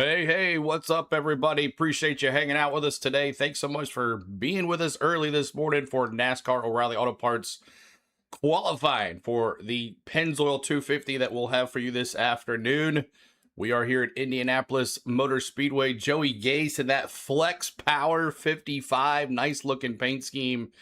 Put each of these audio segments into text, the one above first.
Hey, what's up, everybody? Appreciate you hanging out with us today. Thanks so much for being with us early this morning for NASCAR O'Reilly Auto Parts qualifying for the Pennzoil 250 that we'll have for you this afternoon. We are here at Indianapolis Motor Speedway. Joey Gase in that Flex Power 55. Nice looking paint scheme.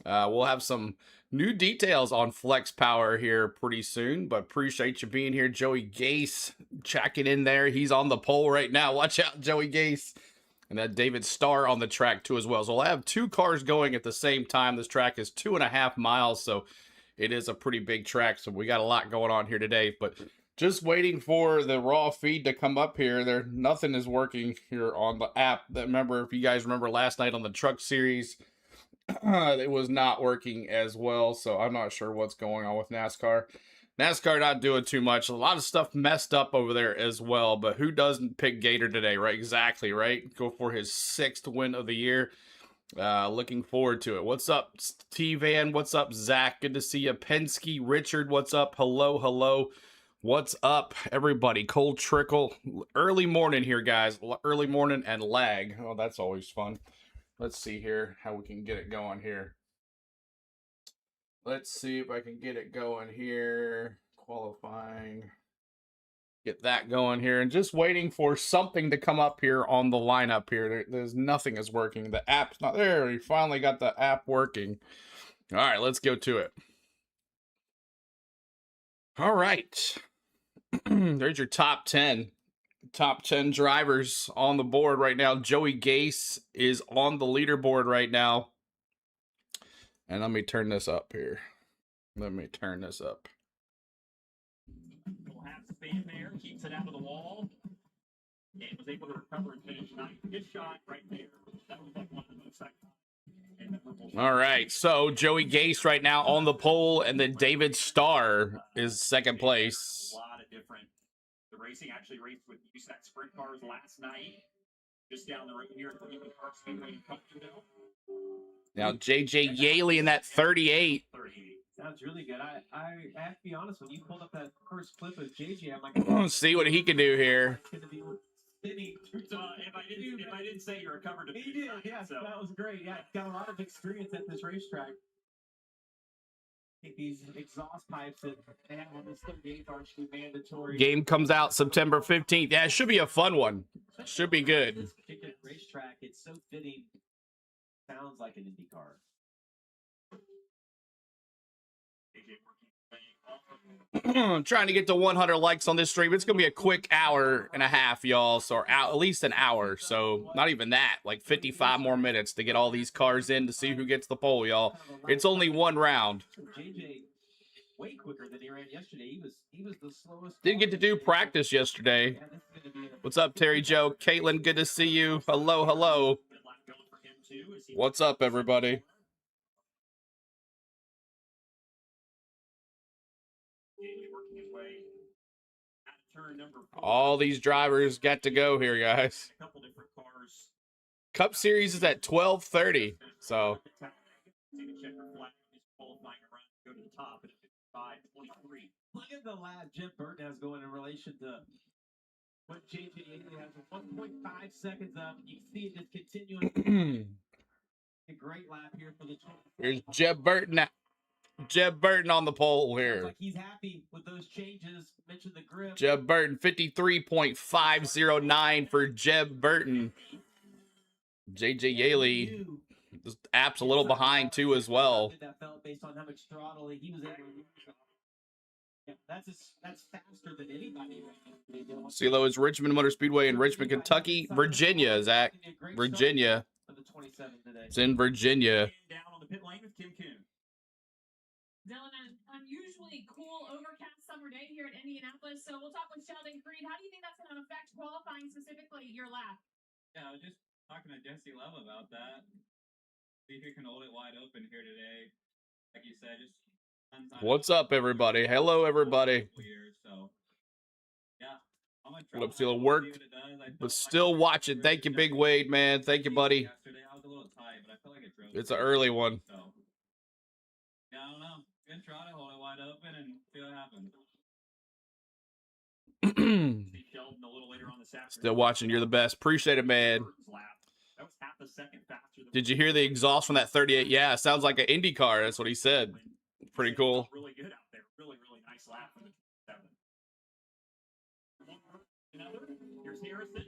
We'll have some new details on Flex Power here pretty soon, but appreciate you being here. Joey Gase checking in there. He's on the pole right now. Watch out, Joey Gase. And that David Starr on the track too as well. So we'll have two cars going at the same time. This track is 2.5 miles, so it is a pretty big track. So we got a lot going on here today, but just waiting for the raw feed to come up here. Nothing is working here on the app. Remember, if you guys remember last night on the Truck Series, it was not working as well, so I'm not sure what's going on with NASCAR. NASCAR not doing too much. A lot of stuff messed up over there as well, but who doesn't pick Gator today, right? Exactly, right? Go for his 6th win of the year. Looking forward to it. What's up, T-Van? What's up, Zach? Good to see you. Penske, Richard, what's up? Hello. What's up, everybody? Cold Trickle. Early morning here, guys. Early morning and lag. Oh, that's always fun. Let's see here how we can get it going here. Let's see if I can get it going here. Qualifying. Get that going here. And just waiting for something to come up here on the lineup here. There's nothing is working. The app's not there. We finally got the app working. All right, let's go to it. All right. There's your top 10. Top 10 drivers on the board right now. Joey Gase is on the leaderboard right now. And let me turn this up here. We'll have Span there, keeps it out of the wall, and was able to recover and finish ninth. Good shot right there. That was like one of the most iconic. All right, so Joey Gase right now on the pole, and then David Starr is second place. A lot of different. The racing actually raced with USAC sprint cars last night, just down the road here at the Indianapolis Motor Speedway in Pennzoil. Now JJ Yaley in that 38. Sounds really good. I have to be honest, when you pulled up that first clip of JJ, I'm like, let's see what he can do here. If I didn't say you recovered, he did. Yeah, so that was great. Yeah, got a lot of experience at this racetrack. I think these exhaust pipes that they have on this 38 are actually mandatory. Game comes out September 15th. Yeah, it should be a fun one. Should be good. This particular racetrack, it's so fitting. Sounds like an Indy car. Trying to get to 100 likes on this stream. It's gonna be a quick hour and a half, y'all. So at least an hour. So not even that. Like 55 more minutes to get all these cars in to see who gets the pole, y'all. It's only one round. JJ way quicker than he ran yesterday. He was the slowest. Didn't get to do practice yesterday. What's up, Terry Joe? Caitlin, good to see you. Hello. What's up, everybody? All these drivers got to go here, guys. Cup Series is at 12:30, so. Look at the lap Jeff Burton has going in relation to what JJ has. 1.5 seconds up. You can see it just continuing. A great lap here for the. Here's Jeb Burton. Jeb Burton on the pole here. Like he's happy with those changes. Mentioned the grip. Jeb Burton, 53.509 for Jeb Burton. JJ Yaley, this app's a little behind too as well. That felt based on how much throttle he was able to use. Yeah, that's faster than anybody. CeeLo is Richmond Motor Speedway in Richmond, Kentucky. Virginia, Zach. Virginia. It's in Virginia. Down on the pit lane with Kim Kuhn. Dylan, an unusually cool, overcast summer day here at Indianapolis. So we'll talk with Sheldon Creed. How do you think that's going to affect qualifying, specifically your lap? Yeah, just talking to Jesse Love about that. See if he can hold it wide open here today. Like you said, just. What's up, everybody? Hello, everybody. So, yeah, I'm gonna try. It'll work, but still watching. Thank you, Big Wade, man. Thank you, buddy. Yesterday I was a little tight, but I feel like it drove. It's an early one. So, yeah, I don't know. Gonna try to hold it wide open and see what happens. Sheldon a little later on this afternoon. Still watching. You're the best. Appreciate it, man. That was half a second faster than Did you hear the exhaust from that 38? Yeah, it sounds like an Indy car. That's what he said. Pretty cool. Really good out there. Really, really nice lap for the 7. Here's Harrison.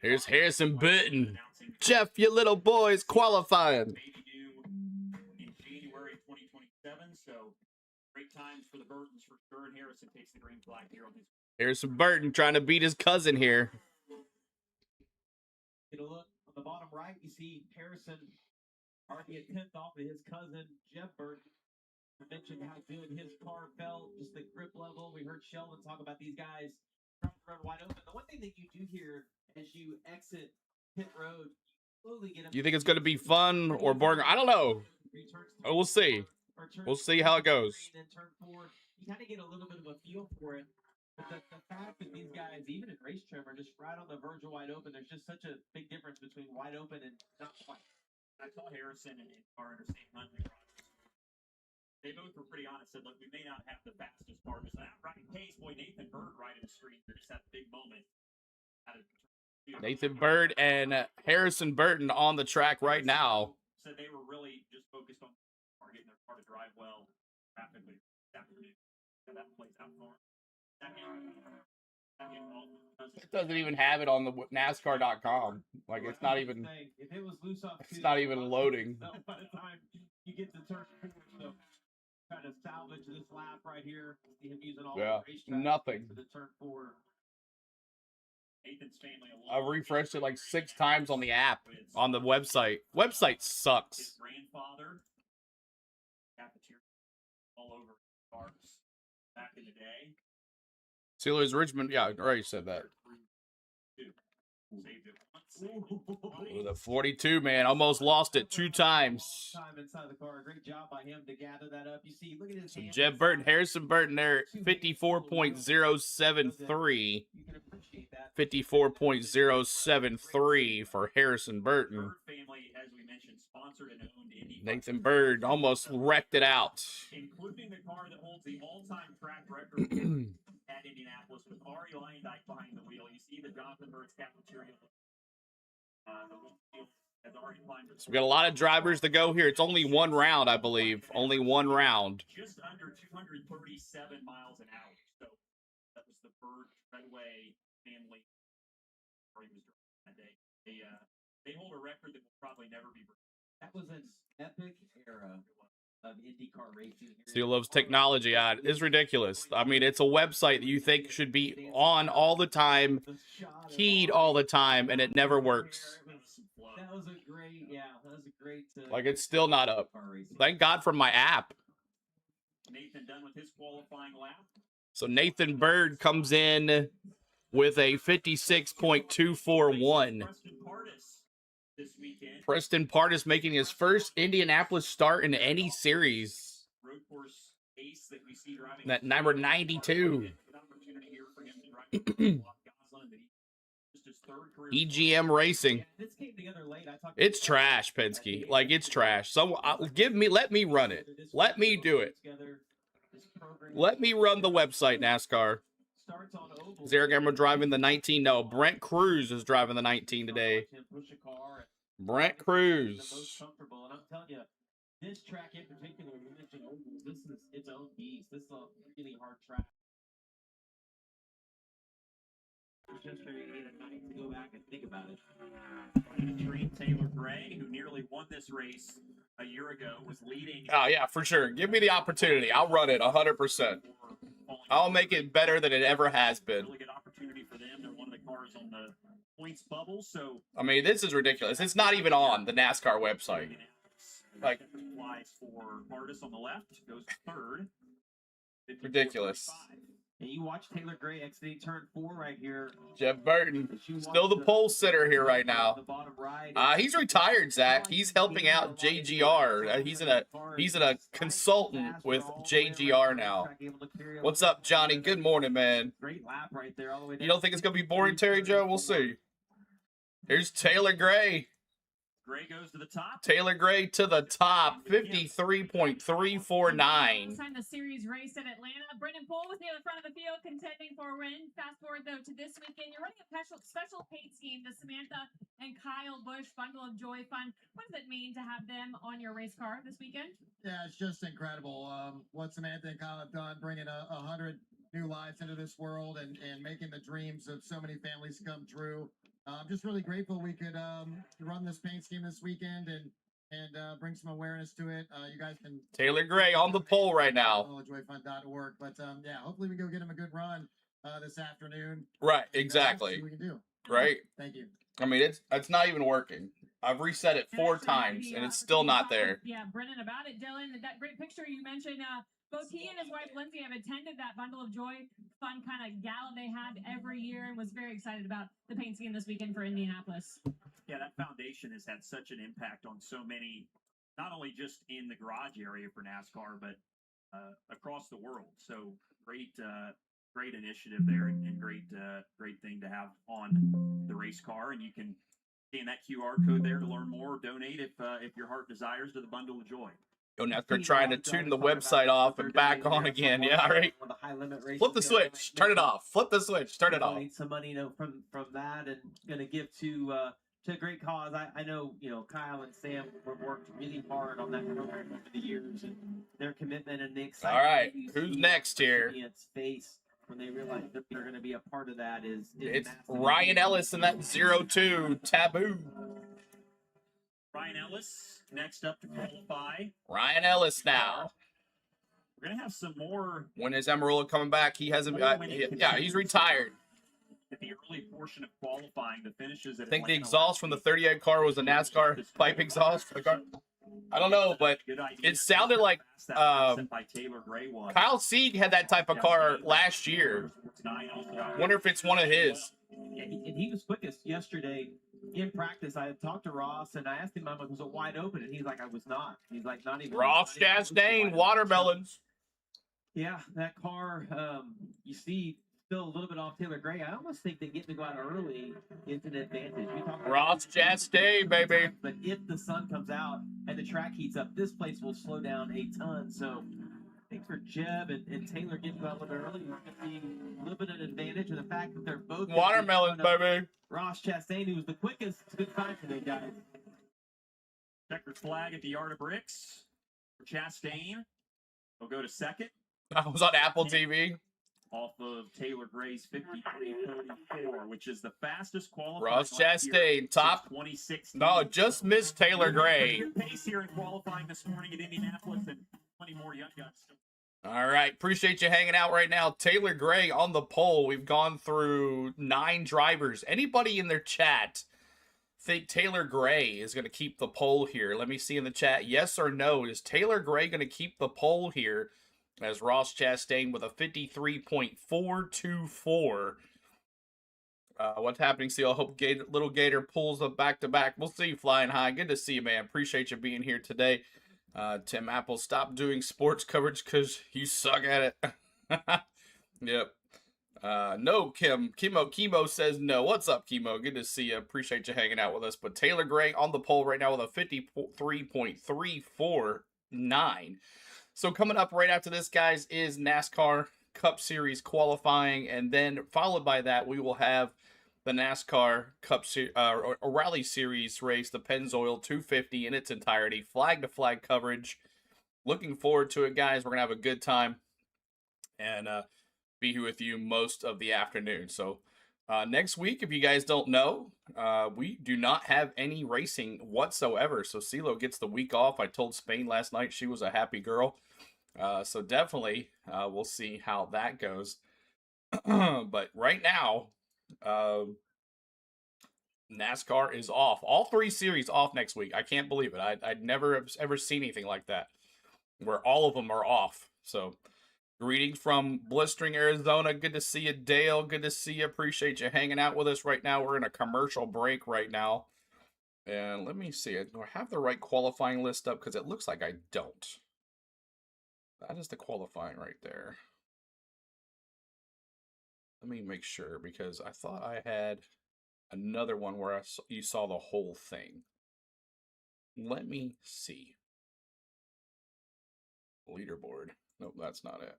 Here's Harrison Burton. Jeff, your little boy's qualifying. Maybe due in January 2027. So great times for the Burtons for sure. And Harrison takes the green flag here on this. Harrison Burton trying to beat his cousin here. Get a look on the bottom right. You see Harrison already at 10th off of his cousin, Jeff Burton. I mentioned how good his car felt, just the grip level. We heard Sheldon talk about these guys trying to run wide open. The one thing that you do here as you exit pit road, you slowly get. You think it's going to be fun or boring? I don't know. We'll see. We'll see how it goes. Then turn 4, you kind of get a little bit of a feel for it. But the fact that these guys, even in race trim, are just right on the verge of wide open, there's just such a big difference between wide open and not quite. I saw Harrison and Carter same Huntley Rogers. They both were pretty honest. Said, look, we may not have the fastest cars. That right case, boy, Nathan Bird right in the street. They just had a big moment. Nathan Bird and Harrison Burton on the track right now. Said they were really just focused on getting their car to drive well rapidly this afternoon. So that plays out for them. It doesn't even have it on the NASCAR.com. Like it's not even. If it was loose off, it's not even loading. By the time you get to turn 4, so try to salvage this lap right here. See him using all the racetrack nothing. for the turn 4. Nathan's family. I've refreshed it like 6 times on the app on the website. Website sucks. His grandfather, cafeteria, all over cars back in the day. Steelers Richmond, yeah, I already said that. With a 42, man, almost lost it 2 times. Time inside the car. Great job by him to gather that up. You see, look at his hands. Jeff Burton, Harrison Burton there, 54.073. 54.073 for Harrison Burton. Nathan Bird almost wrecked it out. Including the car that holds the all-time track record at Indianapolis with Ari Leindike behind the wheel. You see the Jonathan Bird's cafeteria. So we got a lot of drivers to go here. It's only 1 round, I believe. Only 1 round. Just under 237 miles an hour. So that was the Bird Redway family. That day. They hold a record that will probably never be broken. That was an epic era of IndyCar racing. Steel loves technology. It's ridiculous. I mean, it's a website that you think should be on all the time, keyed all the time, and it never works. That was a great, that was a great. Like, it's still not up. Thank God for my app. Nathan done with his qualifying lap. So Nathan Bird comes in with a 56.241. Preston Pardis making his first Indianapolis start in any series. That number 92. EGM Racing. It's trash, Penske. Like, it's trash. So let me run it. Let me do it. Let me run the website, NASCAR. Is Eric Emmer driving the 19? No, Brent Cruz is driving the 19 today. Brent Cruz. And I'm telling you, this track in particular, you mentioned this is its own beast. This is a really hard track. Just for you to go back and think about it. Taylor Gray, who nearly won this race a year ago, was leading. Oh, yeah, for sure. Give me the opportunity. I'll run it 100%. I'll make it better than it ever has been. Really good opportunity for them. They're one of the cars on the points bubble, so I mean, this is ridiculous. It's not even on the NASCAR website. Like, flies for Pardis on the left, goes third. Ridiculous. And you watch Taylor Gray exiting turn 4 right here. Jeff Burton, still the pole sitter here right now. He's retired, Zach. He's helping out JGR. He's a consultant with JGR now. What's up, Johnny? Good morning, man. Great lap right there, all the way down. You don't think it's gonna be boring, Terry Joe? We'll see. Here's Taylor Gray. Gray goes to the top. Taylor Gray to the top, 53.349. Last time the series raced at Atlanta, Brendan Poole was near the front of the field contending for a win. Fast forward, though, to this weekend. You're running a special paint scheme, the Samantha and Kyle Busch Bundle of Joy Fund. What does it mean to have them on your race car this weekend? Yeah, it's just incredible what Samantha and Kyle have done, bringing 100 new lives into this world and making the dreams of so many families come true. I'm just really grateful we could run this paint scheme this weekend and bring some awareness to it. You guys can Taylor Gray on the pole right now. joyfund.org. But yeah, hopefully we go get him a good run this afternoon. Right, And, exactly. see what we can do. Right. Thank you. I mean, it's not even working. I've reset it 4 times, and it's still not there. Yeah, Brennan about it, Dylan. That great picture you mentioned. Both he and his wife Lindsay have attended that Bundle of Joy fun kind of gala they have every year, and was very excited about the paint scheme this weekend for Indianapolis. Yeah, that foundation has had such an impact on so many, not only just in the garage area for NASCAR, but across the world. So great initiative there, and great thing to have on the race car. And you can scan that QR code there to learn more or donate if your heart desires to the Bundle of Joy. Yo, Nascar trying to tune the website off and back on again. Yeah, right. Flip the switch. Turn it off. Flip the switch. Turn it off. Donate some money, from that, and gonna give to a great cause. I know, Kyle and Sam have worked really hard on that program over the years, and their commitment and the excitement. All right, that you who's see next here? on its face when they realize that they're going to be a part of that is It's massive. Ryan Ellis in that 02 Taboo. Ryan Ellis next up to qualify. Ryan Ellis now. We're gonna have some more When is Amarillo coming back? He hasn't. Yeah, he's retired. at the early portion of qualifying. The finishes at I think the Atlanta exhaust last from the week. 38 car was a NASCAR pipe exhaust. For the car. I don't know, but Good idea. it sounded like That lap set by Taylor Gray was. Kyle Sieg had that type of car last year. Wonder if it's one of his. Yeah, he was quickest yesterday in practice. I had talked to Ross and I asked him, was it wide open? And he's like, I was not. He's like, not even. Ross not even close to Chastain, wide open. watermelons. Yeah, that car, you see, still a little bit off Taylor Gray. I almost think that getting to go out early is an advantage. We talk about Ross Chastain, baby. But if the sun comes out and the track heats up, this place will slow down a ton. So I think for Jeb and Taylor getting to go out a little bit early, it's going to be a little bit of an advantage. And the fact that they're both Watermelons, baby. Ross Chastain, who was the quickest, it's a good sign for them guys. Checkered flag at the Yard of Bricks for Chastain. He'll go to second. I was on Apple TV. Off of Taylor Gray's 53.34, which is the fastest qualifying Ross lap here Chastain, top. since 2016. No, just missed Taylor Gray. Good pace here in qualifying this morning at Indianapolis, and plenty more young guns. All right. Appreciate you hanging out right now. Taylor Gray on the pole. We've gone through 9 drivers. Anybody in their chat think Taylor Gray is going to keep the pole here? Let me see in the chat. Yes or no? Is Taylor Gray going to keep the pole here? As Ross Chastain with a 53.424. What's happening, Seal? I hope Little Gator pulls up back-to-back. We'll see you flying high. Good to see you, man. Appreciate you being here today. Tim Apple, stop doing sports coverage because you suck at it. Yep. No, Chemo says no. What's up, Chemo? Good to see you. Appreciate you hanging out with us. But Taylor Gray on the pole right now with a 53.349. So coming up right after this, guys, is NASCAR Cup Series qualifying, and then followed by that, we will have the NASCAR Cup Rally Series race, the Pennzoil 250 in its entirety, flag-to-flag coverage. Looking forward to it, guys. We're gonna have a good time and be here with you most of the afternoon. So next week, if you guys don't know, we do not have any racing whatsoever. So CeeLo gets the week off. I told Spain last night she was a happy girl. So definitely we'll see how that goes. But right now, NASCAR is off. All 3 series off next week. I can't believe it. I'd never have ever seen anything like that, where all of them are off. So greetings from blistering Arizona. Good to see you, Dale. Good to see you. Appreciate you hanging out with us right now. We're in a commercial break right now. And let me see. Do I have the right qualifying list up? Because it looks like I don't. That is the qualifying right there. Let me make sure, because I thought I had another one where you saw the whole thing. Let me see. Leaderboard. Nope, that's not it.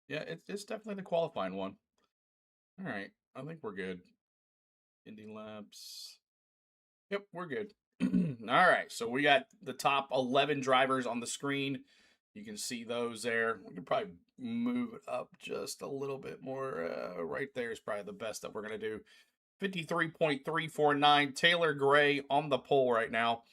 Yeah, it's definitely the qualifying one. All right, I think we're good. Indy Labs. Yep, we're good. All right, so we got the top 11 drivers on the screen. You can see those there. We can probably move it up just a little bit more. Right there is probably the best that we're going to do. 53.349. Taylor Gray on the pole right now.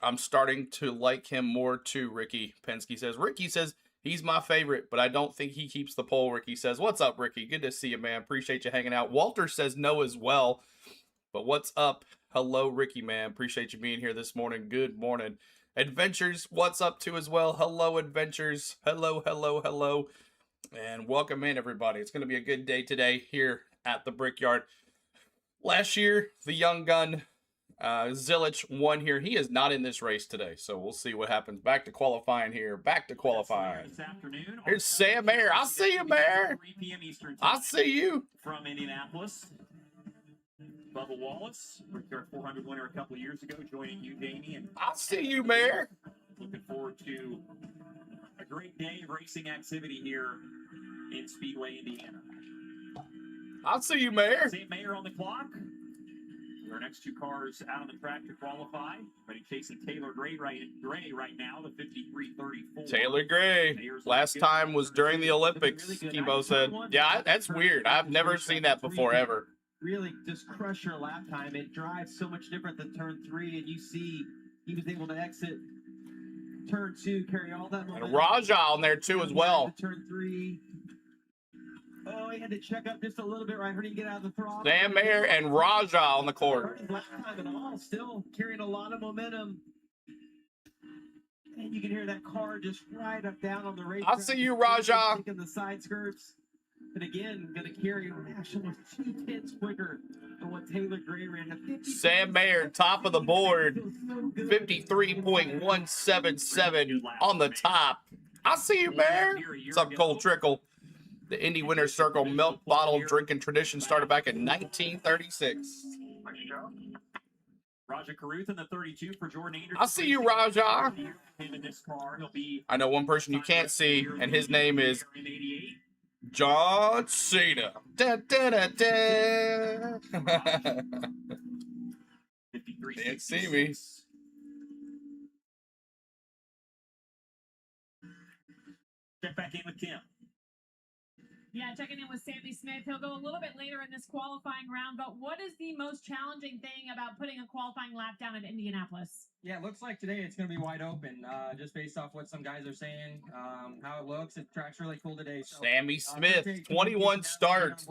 I'm starting to like him more too, Ricky Penske says. Ricky says he's my favorite, but I don't think he keeps the pole, Ricky says. What's up, Ricky? Good to see you, man. Appreciate you hanging out. Walter says no as well. But what's up? Hello, Ricky, man. Appreciate you being here this morning. Good morning. Adventures, what's up too as well? Hello, Adventures. Hello, hello, hello. And welcome in, everybody. It's going to be a good day today here at the Brickyard. Last year, the young gun, Zilich, won here. He is not in this race today, so we'll see what happens. Back to qualifying here. Back to qualifying. Here's Sam Mayer. I see you, Mayer. 3 p.m. Eastern I see you. from Indianapolis. Bubba Wallace, Brickyard 400 winner a couple of years ago, joining you, Jamie. And I see you, Mayor. looking forward to a great day of racing activity here in Speedway, Indiana. I see you, Mayor. St. Mayer on the clock. Our next two cars out on the track to qualify. Ready chasing Taylor Gray right now, the 53.34. Taylor Gray. Last time was during the Olympics, Kibo said. Yeah, that's weird. I've never seen that before, ever. Really just crush your lap time. It drives so much different than turn 3, and you see he was able to exit turn 2, carry all that momentum. And Raja on there too as well. Turn 3. Oh, he had to check up just a little bit right when he get out of the throttle. Sam Mayer and Raja on the court. Lap time and all, still carrying a lot of momentum. And you can hear that car just right up down on the racetrack. I see you, Raja. Taking the side skirts. And again, going to carry actually 2/10 quicker than what Taylor Gray ran. Sam Mayer, top of the board. 53.177 on the top. I see you, Mayor. What's up, Cole Trickle? The Indy Winner's Circle milk bottle drinking tradition started back in 1936. Raja Caruth in the 32 for Jordan Anderson. I see you, Raja. Him in this car, he'll be I know one person you can't see, and his name is John Cena. Da, da, da, da. Can't see me. Check back in with Kim. Yeah, checking in with Sammy Smith. He'll go a little bit later in this qualifying round, but what is the most challenging thing about putting a qualifying lap down at Indianapolis? Yeah, it looks like today it's going to be wide open, just based off what some guys are saying, how it looks. The track's really cool today. So, Sammy Smith, 21 starts,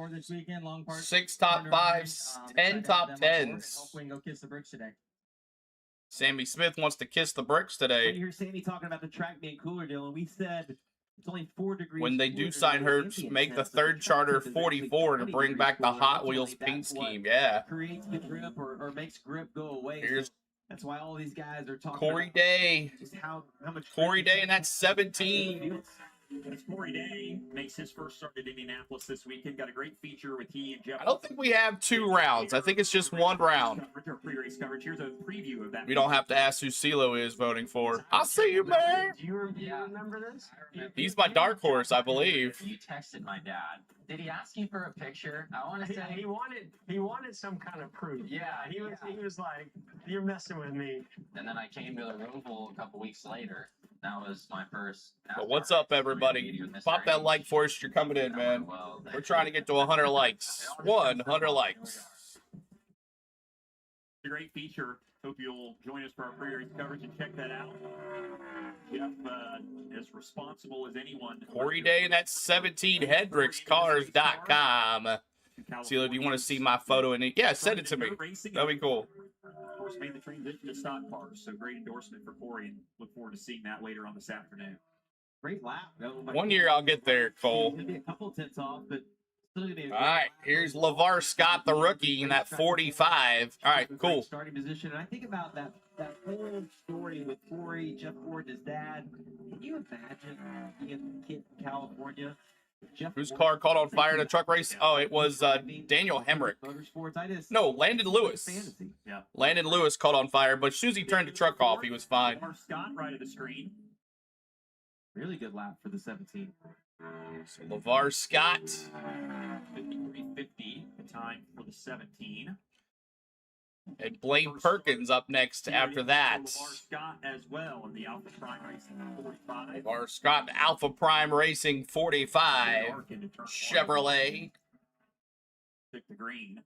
6 top 5s, 10 top 10s. Hopefully we can go kiss the bricks today. Sammy Smith wants to kiss the bricks today. You hear Sammy talking about the track being cooler, Dylan. We said it's only 4 degrees. When they do sign Hertz, make the third charter 44 to bring back the Hot Wheels paint scheme. Yeah. Creates the grip or makes grip go away. Here's that's why all these guys are talking Corey about Day. just how much Corey Day, and that's 17. As Corey Day makes his first start at Indianapolis this weekend, got a great feature with he and Jeff. I don't think we have 2 rounds. I think it's just 1 round. Pre-race coverage. Here's a preview of that. We don't have to ask who CeeLo is voting for. I see you, man. Do you remember this? He's my dark horse, I believe. You texted my dad. Did he ask you for a picture? I want to say he wanted some kind of proof. Yeah, he was like, "You're messing with me." And then I came to the room pool a couple weeks later. That was my first. But what's up, everybody? Pop that like for us. You're coming in, man. We're trying to get to 100 likes. 100 likes. A great feature. Hope you'll join us for our pre-race coverage and check that out. Jeff, as responsible as anyone. Corey Day, and that's 17 HendricksCars.com. CeeLo, do you want to see my photo in it? Yeah, send it to me. That'd be cool. Of course, made the transition to stock cars, so great endorsement for Corey, and look forward to seeing that later on this afternoon. Great lap. One year I'll get there, Cole. Maybe a couple tenths off, but still gonna be All right, here's LeVar Scott, the rookie, in that 45. All right, cool. Starting position, and I think about that whole story with Corey, Jeff Ford, his dad. Can you imagine being a kid in California Whose car caught on fire in a truck race? Oh, it was Daniel Hemrick. No, Landon Lewis. Yeah. Landon Lewis caught on fire, but as soon as he turned the truck off, he was fine. Mark Scott right of the screen. Really good lap for the 17. So LeVar Scott. 53.50 the time for the 17. And Blaine Perkins up next after that. LeVar Scott as well in the Alpha Prime Racing 45. LeVar Scott, Alpha Prime Racing 45. Chevrolet. Pick the green.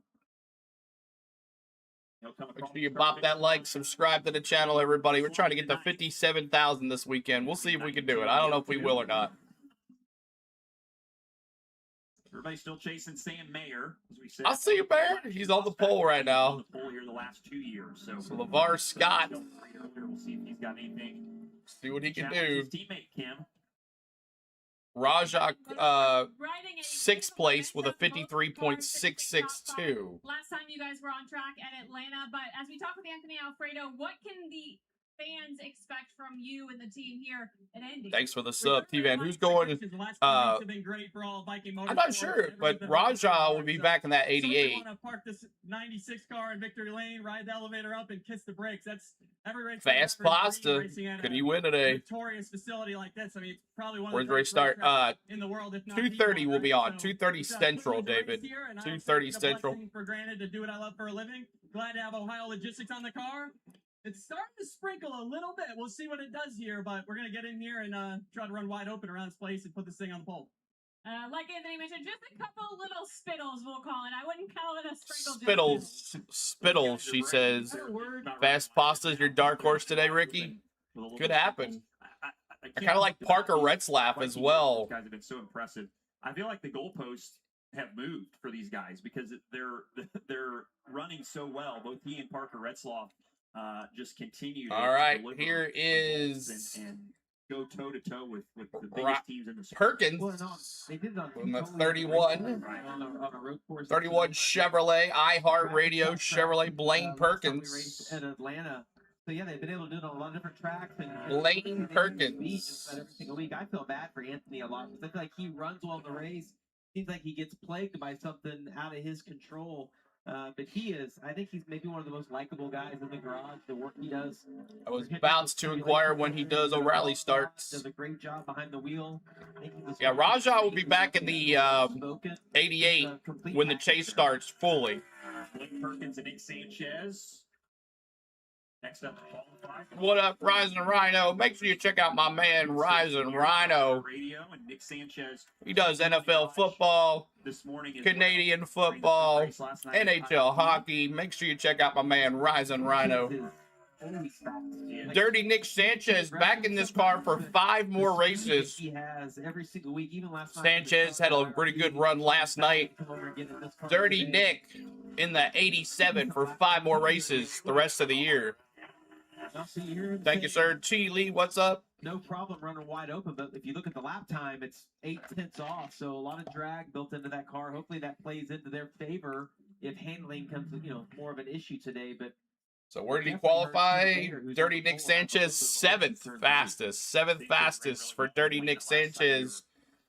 Make sure you bop that like, subscribe to the channel, everybody. We're trying to get to 57,000 this weekend. We'll see if we can do it. I don't know if we will or not. Everybody's still chasing Sam Mayer, as we said. I'll see you, Bear. He's on the pole right now. On the pole here the last 2 years. So LeVar Scott. We'll see if he's got anything. See what he can Challenge do. his teammate Kim. Rajah, Riding a 6th place with a beautiful race of most cars, 53.662. Last time you guys were on track at Atlanta, but as we talk with Anthony Alfredo, what can the fans expect from you and the team here at Indy? Thanks for the sub, T-Van. Who's going? I'm not sure, but Rajah will be back in that 88. Want to park this 96 car in Victory Lane, ride the elevator up, and kiss the brakes. That's every race. Fast Pasta. Could he win today? Victorious facility like this. I mean, it's probably one of Where's the the race start? in the world, if not 2:30 will be on. 2:30 it's a Central, privilege David. race here, and I 2:30 take the Central. blessing for granted to do what I love for a living. Glad to have Ohio Logistics on the car. It's starting to sprinkle a little bit. We'll see what it does here, but we're going to get in here and try to run wide open around this place and put this thing on the pole. Like Anthony mentioned, just a couple little spittles, we'll call it. I wouldn't call it a sprinkle. Spittles, she says. Fast Pasta's your dark horse today, Ricky? Could happen. I kind of like Parker Retzlaff as well. These guys have been so impressive. I feel like the goalposts have moved for these guys because they're running so well. Both he and Parker Retzlaff just continue to All right, deliver here is and go toe to toe with the biggest teams in the sport. Perkins. Well, no, they did it on On the totally 31. different races on a road course. 31 Chevrolet, iHeartRadio, Chevrolet, Blaine Last time we Perkins. raced at Atlanta. So yeah, they've been able to do it on a lot of different tracks. And Blaine they beat Perkins. just about every single week. I feel bad for Anthony a lot because I feel like he runs well in the race. Seems like he gets plagued by something out of his control. But I think he's maybe one of the most likable guys in the garage. The work he does. I was about to inquire when he does O'Reilly starts. Does a great job behind the wheel. Yeah, Rajah will be back in the 88 when the chase starts fully. Blake Perkins and Nick Sanchez. Next up, What up, Rising Rhino? Make sure you check out my man, Rising Rhino. Radio and Nick Sanchez. He does NFL football, This morning is Canadian football, NHL hockey. Make sure you check out my man, Rising Rhino. Dirty Nick Sanchez back in this car for 5 more races. He has every single week, even last night. Sanchez had a pretty good run last night. Dirty Nick in the 87 for 5 more races the rest of the year. Thank you, sir. Chi Lee, what's up? No problem running wide open, but if you look at the lap time, it's 8/10 off. So a lot of drag built into that car. Hopefully that plays into their favor if handling comes, more of an issue today. But So where did he qualify? Dirty Nick Sanchez, 7th fastest. 7th fastest for Dirty Nick Sanchez.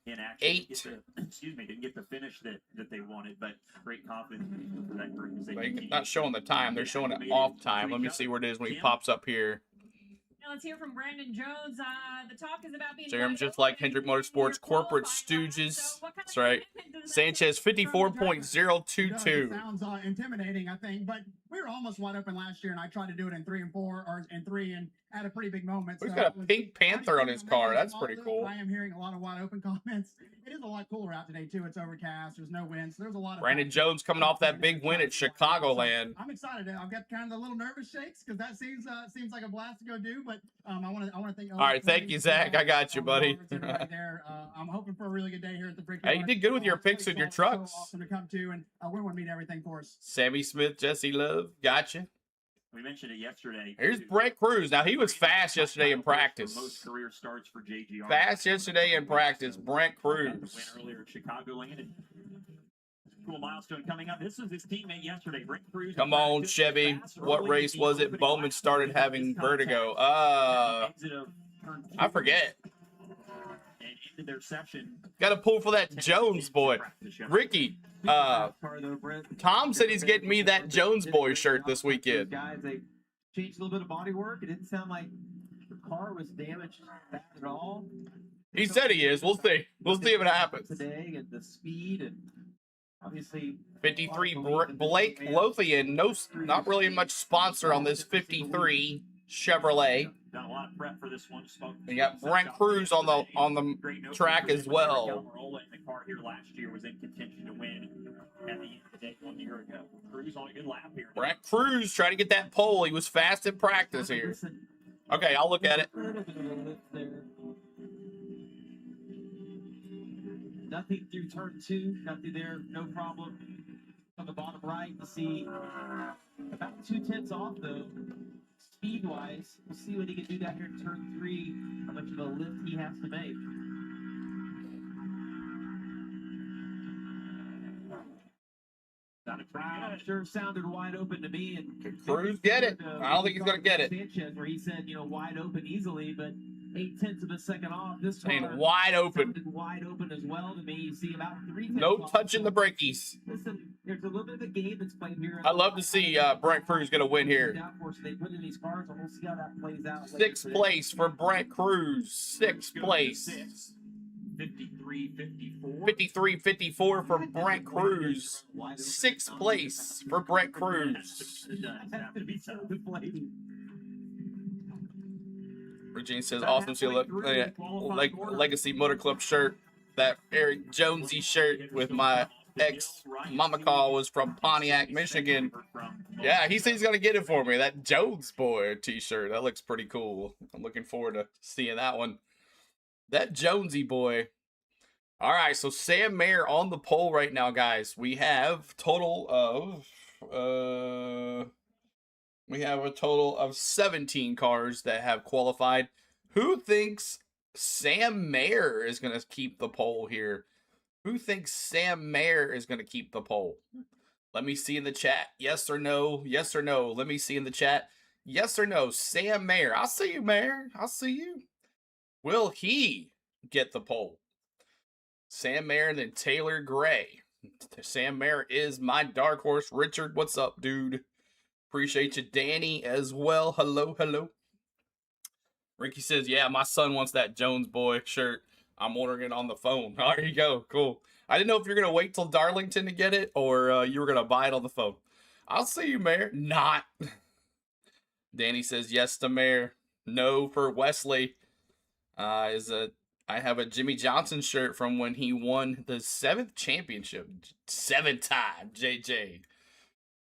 Didn't get the finish that they wanted, but great confidence for that group. They're not showing the time. They're showing it off time. Let me see where it is when he pops up here. Now let's hear from Brandon Jones. The talk is about being Serum just like Hendrick Motorsports, corporate stooges. That's right. Sanchez, 54.022. Sounds intimidating, I think, but we were almost wide open last year, and I tried to do it in 3 and 4, or in 3, and had a pretty big moment. He's so got it a was- Pink Panther on his car. That's pretty cool. I am hearing a lot of wide open comments. It is a lot cooler out today too. It's overcast. There's no wind, so there's a lot of. Brandon Jones coming off that big win at Chicagoland. I'm excited. I've got kind of the little nervous shakes because that seems like a blast to go do. But I want to thank. All right, thank you, Zach. I got you, buddy. Right there. I'm hoping for a really good day here at the Brickyard. Hey, you did good with your picks and your trucks. So awesome to come to, and win one meet everything for us. Sammy Smith, Jesse Love, gotcha. We mentioned it yesterday. Here's Brent Cruz. Now, he was fast yesterday in practice. Most career starts for JGR. Fast yesterday in practice, Brent Cruz. Win earlier at Chicagoland. And cool milestone coming up. This was his teammate yesterday, Brent Cruz. Come on, Chevy. What race was it? Bowman started having vertigo. I forget. And into their session. Got to pull for that Jones boy. Ricky, Tom said he's getting me that Jones boy shirt this weekend. Guys, they changed a little bit of body work. It didn't sound like the car was damaged bad at all. He said he is. We'll see. We'll see if it happens. Today and the speed and obviously 53 Blake Lothian. No, not really much sponsor on this 53 Chevrolet. Done a lot of prep for this one. We got Brent Cruz on the track as well. The car here last year was in contention to win at the end of the day 1 year ago. Cruz on a good lap here. Brent Cruz trying to get that pole. He was fast in practice here. Okay, I'll look at it. Nothing through turn 2, nothing there, no problem. On the bottom right, you see about 2/10 off though. Speed-wise, we'll see what he can do down here in turn 3, how much of a lift he has to make. Sure sounded wide open to me. And Cruz get it. I don't think he's going to get it. Sanchez, where he said, wide open easily, but 0.8 of a second off. This car wide open. Wide open as well to me. You see about 3 No touching the brakies. Listen, there's a little bit of a game that's played here. I love to see Brent Cruz going to win here. They put in these cars, and we'll see how that plays out. 6th place for Brent Cruz. 6th place. 53-54 for Brent Cruz. 6th place for Brent Cruz. Regina says, awesome. See, look, Legacy Motor Club shirt. That Eric Jonesy shirt with my ex-mama call was from Pontiac, Michigan. Yeah, he said he's going to get it for me. That Jones boy t-shirt. That looks pretty cool. I'm looking forward to seeing that one. That Jonesy boy. All right, so Sam Mayer on the pole right now, guys. We have total of 17 cars that have qualified. Who thinks Sam Mayer is going to keep the pole here? Who thinks Sam Mayer is going to keep the pole? Let me see in the chat. Yes or no? Yes or no? Let me see in the chat. Yes or no? Sam Mayer. I'll see you, Mayer. I'll see you. Will he get the pole? Sam Mayer and then Taylor Gray. Sam Mayer is my dark horse. Richard, what's up, dude? Appreciate you. Danny as well. Hello, hello. Ricky says, yeah, my son wants that Jones boy shirt. I'm ordering it on the phone. There you go. Cool. I didn't know if you're going to wait till Darlington to get it or you were going to buy it on the phone. I'll see you, Mayor. Not. Danny says yes to Mayor. No for Wesley. I have a Jimmy Johnson shirt from when he won the 7th championship. 7-time, JJ.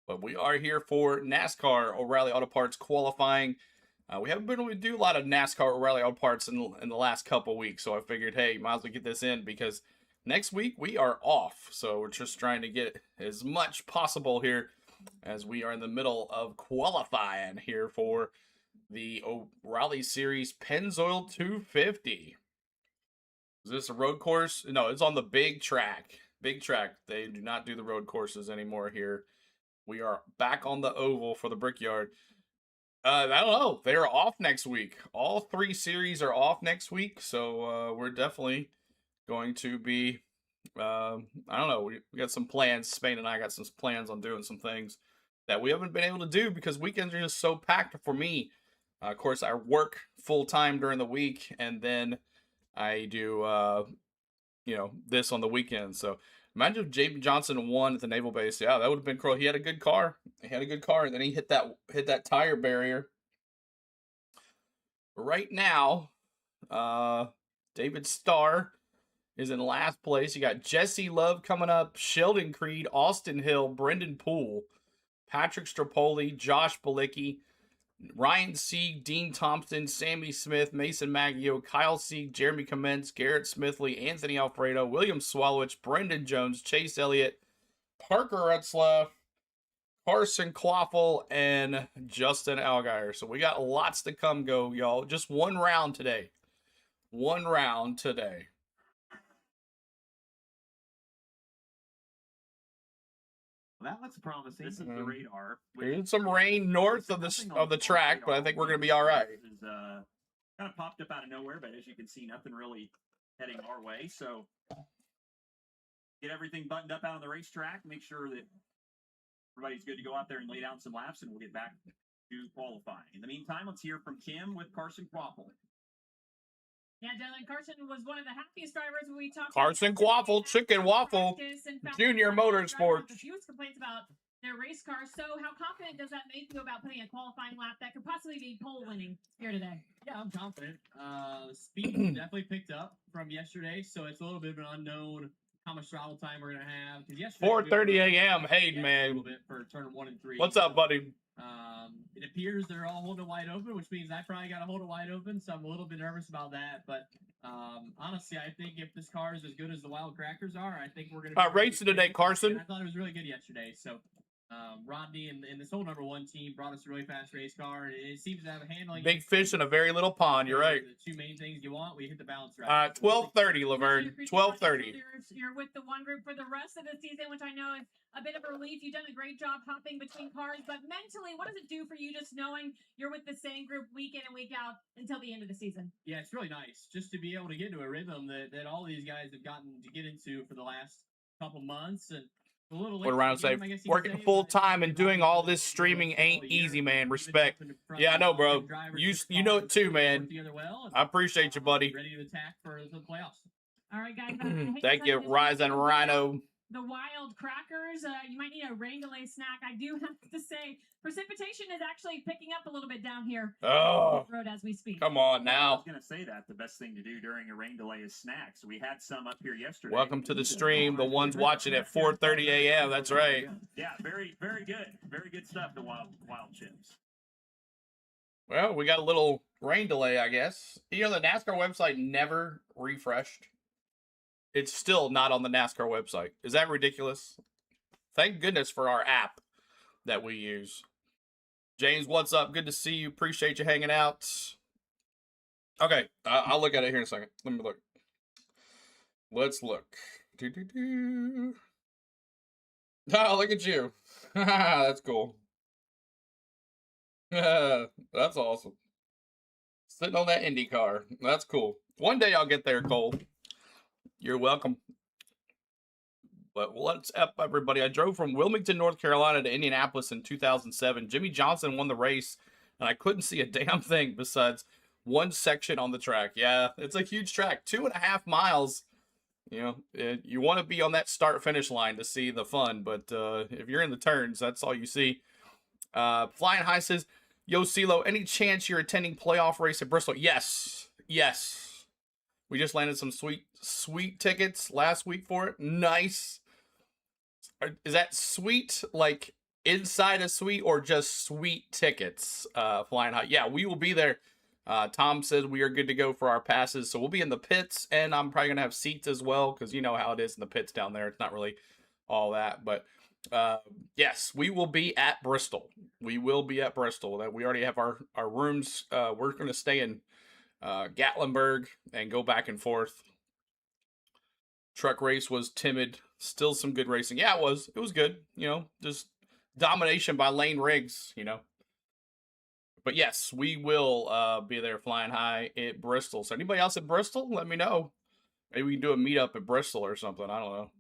But we are here for NASCAR O'Reilly Auto Parts qualifying. We haven't been able to do a lot of NASCAR O'Reilly Auto Parts in the last couple weeks, so I figured, hey, might as well get this in because next week we are off. So we're just trying to get as much possible here as we are in the middle of qualifying here for the O'Reilly Series Pennzoil 250. Is this a road course? No, it's on the big track. Big track. They do not do the road courses anymore here. We are back on the oval for the Brickyard. I don't know. They're off next week. All 3 series are off next week, so we're definitely going to be, I don't know, we got some plans. Spain and I got some plans on doing some things that we haven't been able to do because weekends are just so packed for me. Of course, I work full-time during the week, and then I do, this on the weekend. So imagine if Jamie Johnson won at the Naval Base. Yeah, that would have been cool. He had a good car. And then he hit that tire barrier. Right now, David Starr is in last place. You got Jesse Love coming up, Sheldon Creed, Austin Hill, Brendan Poole, Patrick Strapoli, Josh Balicki, Ryan Sieg, Dean Thompson, Sammy Smith, Mason Maggio, Kyle Sieg, Jeremy Commence, Garrett Smithley, Anthony Alfredo, William Swalowich, Brendan Jones, Chase Elliott, Parker Retzlaff, Carson Kloffel, and Justin Allgaier. So we got lots to come go, y'all. Just one round today. One round today. Well, that looks promising. This is the radar. There's some rain north of the track, but I think we're going to be all right. Kind of popped up out of nowhere, but as you can see, nothing really heading our way. So get everything buttoned up out on the racetrack. Make sure that everybody's good to go out there and lay down some laps, and we'll get back to qualifying. In the meantime, let's hear from Kim with Carson Quaffle. Yeah, Dylan Carson was one of the happiest drivers when we talked. Carson Quaffle, Chicken Waffle, Junior Motorsports. A few complaints about their race car. So, how confident does that make you about putting a qualifying lap that could possibly be pole winning here today? Yeah, I'm confident. The speed definitely picked up from yesterday, so it's a little bit of an unknown how much throttle time we're gonna have. Because yesterday 4:30 a.m. Hayden, a man. little bit for turn 1 and 3. What's up, buddy? It appears they're all holding it wide open, which means I probably got to hold it wide open, so I'm a little bit nervous about that. But honestly, I think if this car is as good as the Wild Crackers are, I think we're going to racing today, Carson. I thought it was really good yesterday. So Rodney and this whole #1 team brought us a really fast race car, and it seems to have a handling. Big fish in a very little pond. You're right. The two main things you want, we hit the balance right. 12:30, Laverne. 12:30. You're with the one group for the rest of the season, which I know is a bit of a relief. You've done a great job hopping between cars, but mentally, what does it do for you just knowing you're with the same group week in and week out until the end of the season? Yeah, it's really nice just to be able to get into a rhythm that all these guys have gotten to get into for the last couple months. And a little What around say, working full time and doing all this streaming ain't easy, man. Respect. Yeah, I know, bro. You know it too, man. I appreciate you, buddy. Ready to attack for the playoffs. All right, guys. Thank you, Rise and Rhino. The Wild Crackers, you might need a rain delay snack. I do have to say, precipitation is actually picking up a little bit down here Oh, the road as we speak. come on I now. was going to say that the best thing to do during a rain delay is snacks. We had some up here yesterday. Welcome to the stream. The ones watching at 4:30 a.m. That's right. Yeah, very, very good. Very good stuff, the Wild Chips. Well, we got a little rain delay, I guess. You know, the NASCAR website never refreshed. It's still not on the NASCAR website. Is that ridiculous? Thank goodness for our app that we use. James, what's up? Good to see you. Appreciate you hanging out. Okay, I'll look at it here in a second. Let me look. Let's look. Oh, look at you. That's cool. That's awesome. Sitting on that Indy car. That's cool. One day I'll get there, Cole. You're welcome. But what's up, everybody? I drove from Wilmington, North Carolina to Indianapolis in 2007. Jimmy Johnson won the race, and I couldn't see a damn thing besides one section on the track. Yeah, it's a huge track, 2.5 miles. You know, you want to be on that start-finish line to see the fun, but if you're in the turns, that's all you see. Flying High says, Yo, CeeLo, any chance you're attending playoff race at Bristol? Yes. Yes. We just landed some sweet tickets last week for it. Nice. Is that sweet, like inside a suite, or just sweet tickets? Flying High. Yeah, we will be there. Tom says we are good to go for our passes. So we'll be in the pits, and I'm probably going to have seats as well, because you know how it is in the pits down there. It's not really all that. But yes, we will be at Bristol. We will be at Bristol. We already have our rooms. We're going to stay in Gatlinburg and go back and forth. Truck race was timid. Still some good racing. Yeah, it was. It was good. You know, just domination by Lane Riggs, you know. But yes, we will be there Flying High at Bristol. So anybody else at Bristol, let me know. Maybe we can do a meetup at Bristol or something. I don't know.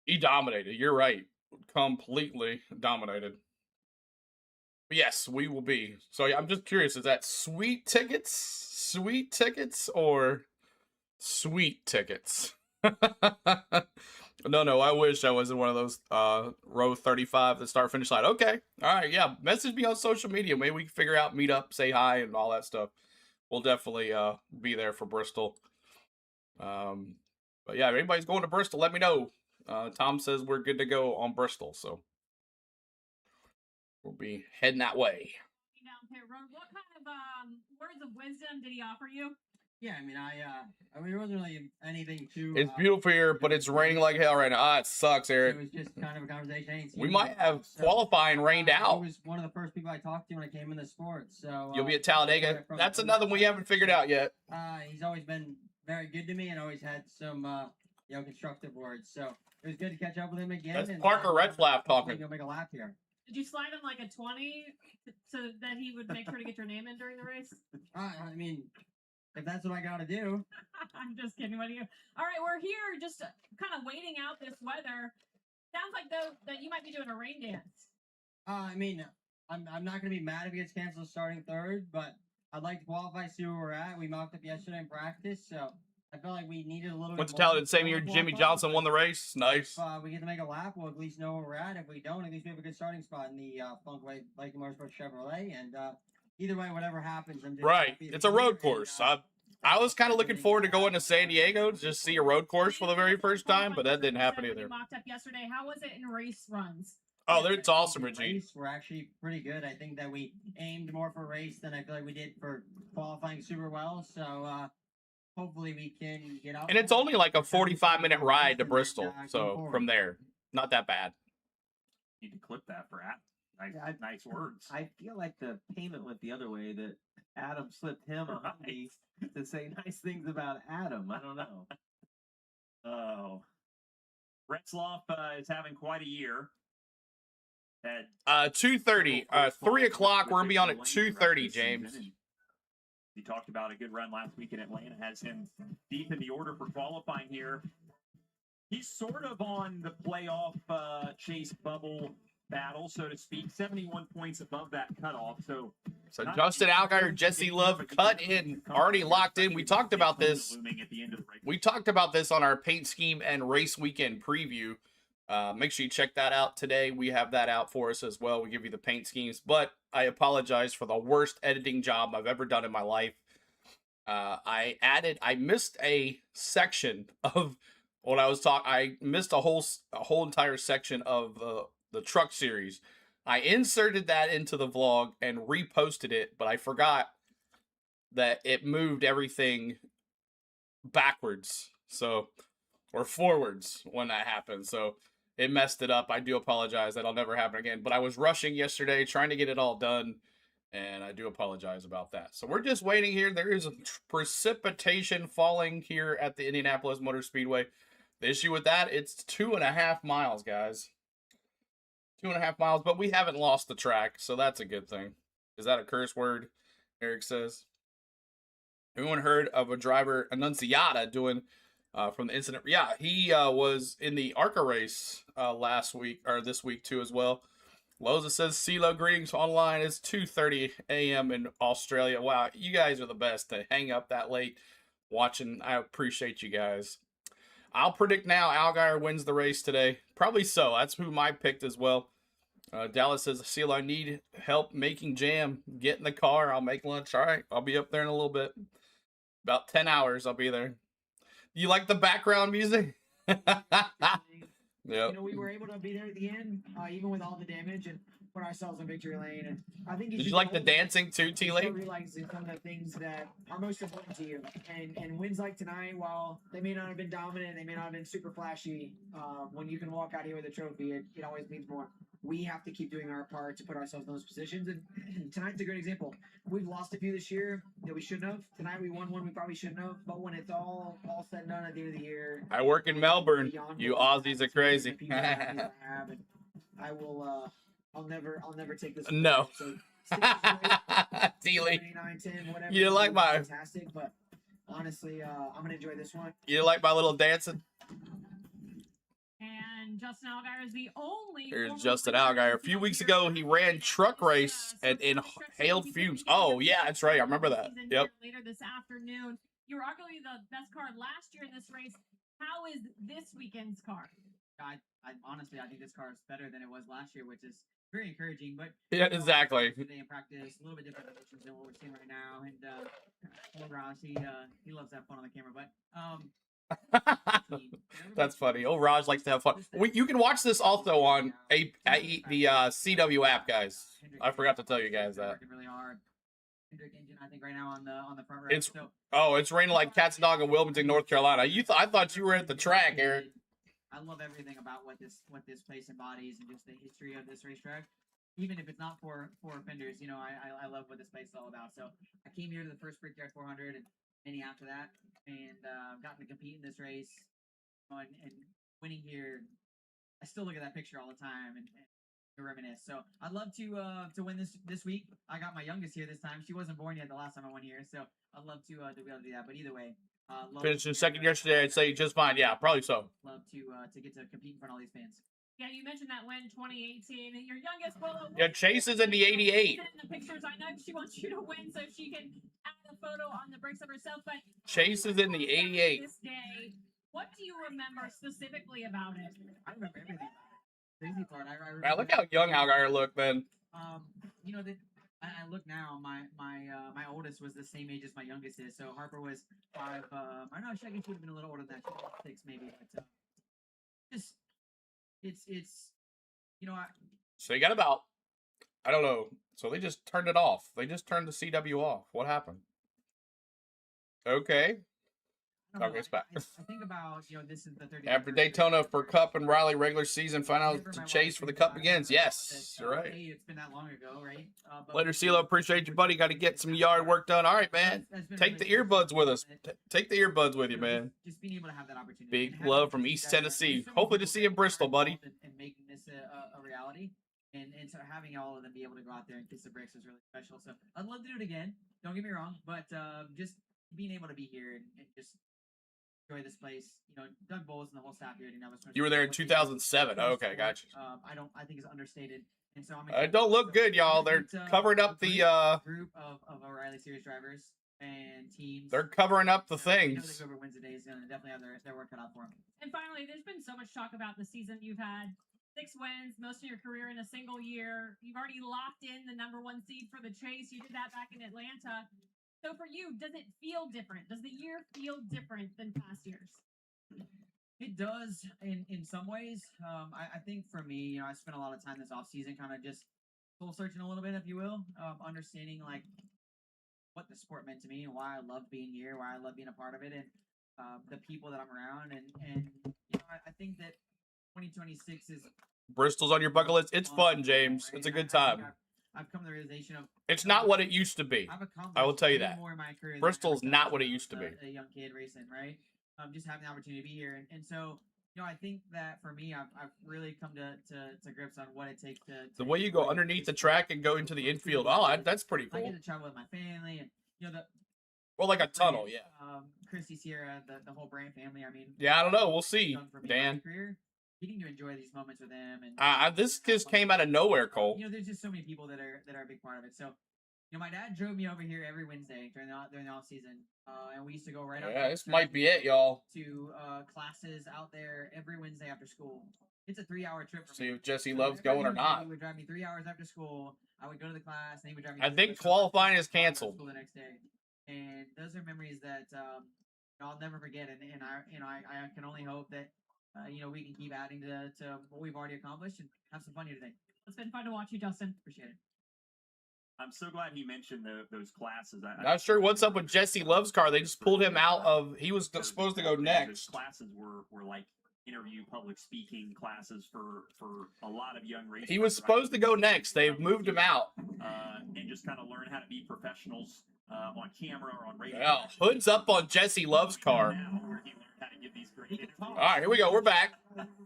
He dominated. You're right. Completely dominated. But yes, we will be. So yeah, I'm just curious. Is that sweet tickets? Sweet tickets or sweet tickets? No, I wish I was in one of those row 35, the start finish line. Okay. All right. Yeah. Message me on social media. Maybe we can figure out, meet up, say hi, and all that stuff. We'll definitely be there for Bristol. But yeah, if anybody's going to Bristol, let me know. Tom says we're good to go on Bristol, so we'll be heading that way. Down pit road. What kind of words of wisdom did he offer you? Yeah, I mean, it wasn't really anything too. It's beautiful here, but it's raining like hell right now. Ah, it sucks, Eric. It was just kind of a conversation. We might have qualifying rained out. He was one of the first people I talked to when I came in the sport. So you'll be at Talladega. That's another one we haven't figured out yet. He's always been very good to me and always had some, constructive words. So it was good to catch up with him again. That's Parker Red Flap talking. He'll make a lap here. Did you slide him like a 20 so that he would make sure to get your name in during the race? I mean, if that's what I got to do. I'm just kidding with you. All right, we're here just kind of waiting out this weather. Sounds like though that you might be doing a rain dance. I mean, I'm not going to be mad if he gets canceled starting third, but I'd like to qualify, see where we're at. We mocked up yesterday in practice, so I felt like we needed a little Went bit to more. tell the same year Jimmy Johnson won the race. Nice. If we get to make a lap, we'll at least know where we're at. If we don't, at least we have a good starting spot in the Funkway Lake Motorsports Chevrolet. And either way, whatever happens, I'm just Right. happy to It's a be road here, and, course. I was kind of looking forward to going to San Diego to just see a road course for the very first time, but that didn't happen either. You mocked up yesterday. How was it in race runs? Oh, it's awesome, Reggie. Race, we're actually pretty good. I think that we aimed more for race than I feel like we did for qualifying super well. So hopefully we can get out. And it's only like a 45-minute ride to Bristol, so from there, not that bad. Need to clip that for Nice, Yeah, nice words. I feel like the payment went the other way, that Adam slipped him a honey to say nice things about Adam. I don't know. Oh, Retzloff is having quite a year. At 2:30, 3 o'clock. We're gonna be on at 2:30, James. He talked about a good run last week in Atlanta. Has him deep in the order for qualifying here. He's sort of on the playoff chase bubble battle, so to speak. 71 points above that cutoff. So Justin Allgaier, Jesse Love cut in, already locked in. We talked about this. We talked about this on our paint scheme and race weekend preview. Make sure you check that out today. We have that out for us as well. We give you the paint schemes, but I apologize for the worst editing job I've ever done in my life. I missed a section of what I was talking. I missed a whole entire section of the truck series. I inserted that into the vlog and reposted it, but I forgot that it moved everything backwards, or forwards when that happened. So it messed it up. I do apologize. That'll never happen again. But I was rushing yesterday, trying to get it all done, and I do apologize about that. So we're just waiting here. There is precipitation falling here at the Indianapolis Motor Speedway. The issue with that, it's 2.5 miles, guys. 2.5 miles, but we haven't lost the track, so that's a good thing. Is that a curse word? Eric says. Everyone heard of a driver, Annunciata, doing from the incident? Yeah, he was in the ARCA race last week, or this week too as well. Loza says, CeeLo, greetings online. It's 2:30 a.m. in Australia. Wow, you guys are the best to hang up that late watching. I appreciate you guys. I'll predict now Allgaier wins the race today. Probably so. That's who I picked as well. Dallas says, CeeLo, I need help making jam. Get in the car. I'll make lunch. All right, I'll be up there in a little bit. About 10 hours, I'll be there. You like the background music? You know, we were able to be there at the end, even with all the damage, and put ourselves in victory lane. And I think did you like the dancing too, T-Lee? Realizing some of the things that are most important to you, and wins like tonight, while they may not have been dominant, they may not have been super flashy. When you can walk out here with a trophy, it always means more. We have to keep doing our part to put ourselves in those positions, and tonight's a great example. We've lost a few this year that we shouldn't have. Tonight we won one we probably shouldn't have, but when it's all said and done at the end of the year, I work in Melbourne. You Aussies are crazy. I will. I'll never take this. No. So, T-Lee. 10, whatever. You like my fantastic, but honestly, I'm gonna enjoy this one. You like my little dancing? And Justin Allgaier is the only. Here's Justin Allgaier. A few weeks ago, he ran truck race and inhaled fumes. Oh, yeah, that's right. I remember that. Yep. Later this afternoon, you were arguably the best car last year in this race. How is this weekend's car? Honestly, I think this car is better than it was last year, which is very encouraging. But yeah, exactly. Today in practice, a little bit different conditions than what we're seeing right now. And Ross, he loves to have fun on the camera, but that's funny. Oh, Raj likes to have fun. You can watch this also on the CW app, guys. I forgot to tell you guys that. Working really hard. Hendrick engine, I think, right now on the front row. It's raining like cats and dogs in Wilmington, North Carolina. I thought you were at the track, Eric. I love everything about what this place embodies and just the history of this racetrack. Even if it's not for fenders, you know, I love what this place is all about. So I came here to the first Brickyard 400 and any after that, and gotten to compete in this race and winning here. I still look at that picture all the time, and reminisce. So I'd love to win this week. I got my youngest here this time. She wasn't born yet the last time I won here, so I'd love to be able to do that. But either way, Finished in second yesterday, I'd say just fine. Yeah, probably so. love to get to compete in front of all these fans. Yeah, you mentioned that win 2018. Your youngest Willow. Yeah, Chase is in the 88. In the pictures, I know she wants you to win so she can add a photo on the bricks of herself. But Chase is in the 88. this day, what do you remember specifically about it? I remember everything. Crazy part. I remember. Man, look how young Algar looked, man. You know that I look now. My oldest was the same age as my youngest is. So Harper was 5. I know she would have been a little older than that. She was 6 maybe. But just it's you know. So you got about, I don't know. So they just turned it off. They just turned the CW off. What happened? Okay. Okay, it's back. I think about, this is the 30th. After Daytona for Cup and Riley regular season, final to Chase for the Cup begins. Yes, you're right. Hey, it's been that long ago, right? Later, CeeLo. Appreciate you, buddy. Got to get some yard work done. All right, man. Take the earbuds with us. Take the earbuds with you, man. Just being able to have that opportunity. Big love from East Tennessee. Hopefully to see you in Bristol, buddy. And making this a reality. And so having all of them be able to go out there and kiss the bricks is really special. So I'd love to do it again. Don't get me wrong. But just being able to be here and just enjoy this place. Doug Bowles and the whole staff here. You were there in 2007. Okay, gotcha. I think it's understated. And so It don't look good, y'all. They're covering up the group of O'Reilly Series drivers and teams. They're covering up the I know things. that whoever wins the day is going to definitely have their work cut out for them. And finally, there's been so much talk about the season you've had. 6 wins, most of your career in a single year. You've already locked in the #1 seed for the Chase. You did that back in Atlanta. So for you, does it feel different? Does the year feel different than past years? It does in some ways. I think for me, I spent a lot of time this offseason kind of just soul searching a little bit, if you will, understanding like what the sport meant to me and why I love being here, why I love being a part of it, and the people that I'm around. And I think that 2026 is Bristol's on your bucket list. It's fun, James. right? It's a good time. I've come to the realization of It's not what it used to be. I've accomplished I will tell you way that. more in my career than I Bristol's ever not thought what it as used to be. A young kid racing, right? Just having the opportunity to be here, and so I think that for me, I've really come to grips on what it takes to The way you go underneath the track and go into the infield. Oh, that's pretty I cool. get to travel with my family, and Well, like a tunnel, yeah. Christy, Sierra, the whole Brand family. I mean, Yeah, I don't know. We'll see, done for me in my Dan. career, getting to enjoy these moments with them, and This just came out of nowhere, Cole. there's just so many people that are a big part of it. So, my dad drove me over here every Wednesday during the off season, and we used to go right out. Yeah, this might be it, y'all. To classes out there every Wednesday after school. It's a 3-hour trip for See me. if Jesse So loves every going or Wednesday, not. He would drive me 3 hours after school. I would go to the class, and he would drive me. I to think the qualifying is school canceled. the next day, and those are memories that I'll never forget. And I can only hope that we can keep adding to what we've already accomplished and have some fun here today. It's been fun to watch you, Justin. Appreciate it. I'm so glad he mentioned those classes. Not sure what's up with Jesse Love's car. They just pulled him out of. He was supposed to go Those next. classes were like interview public speaking classes for a lot of young racers. He was supposed to go next. They've moved him out. And just kind of learn how to be professionals on camera or on radio. Yeah, hood's up on Jesse Love's car. Now, where he learned how to give these great interviews. All right, here we go. We're back.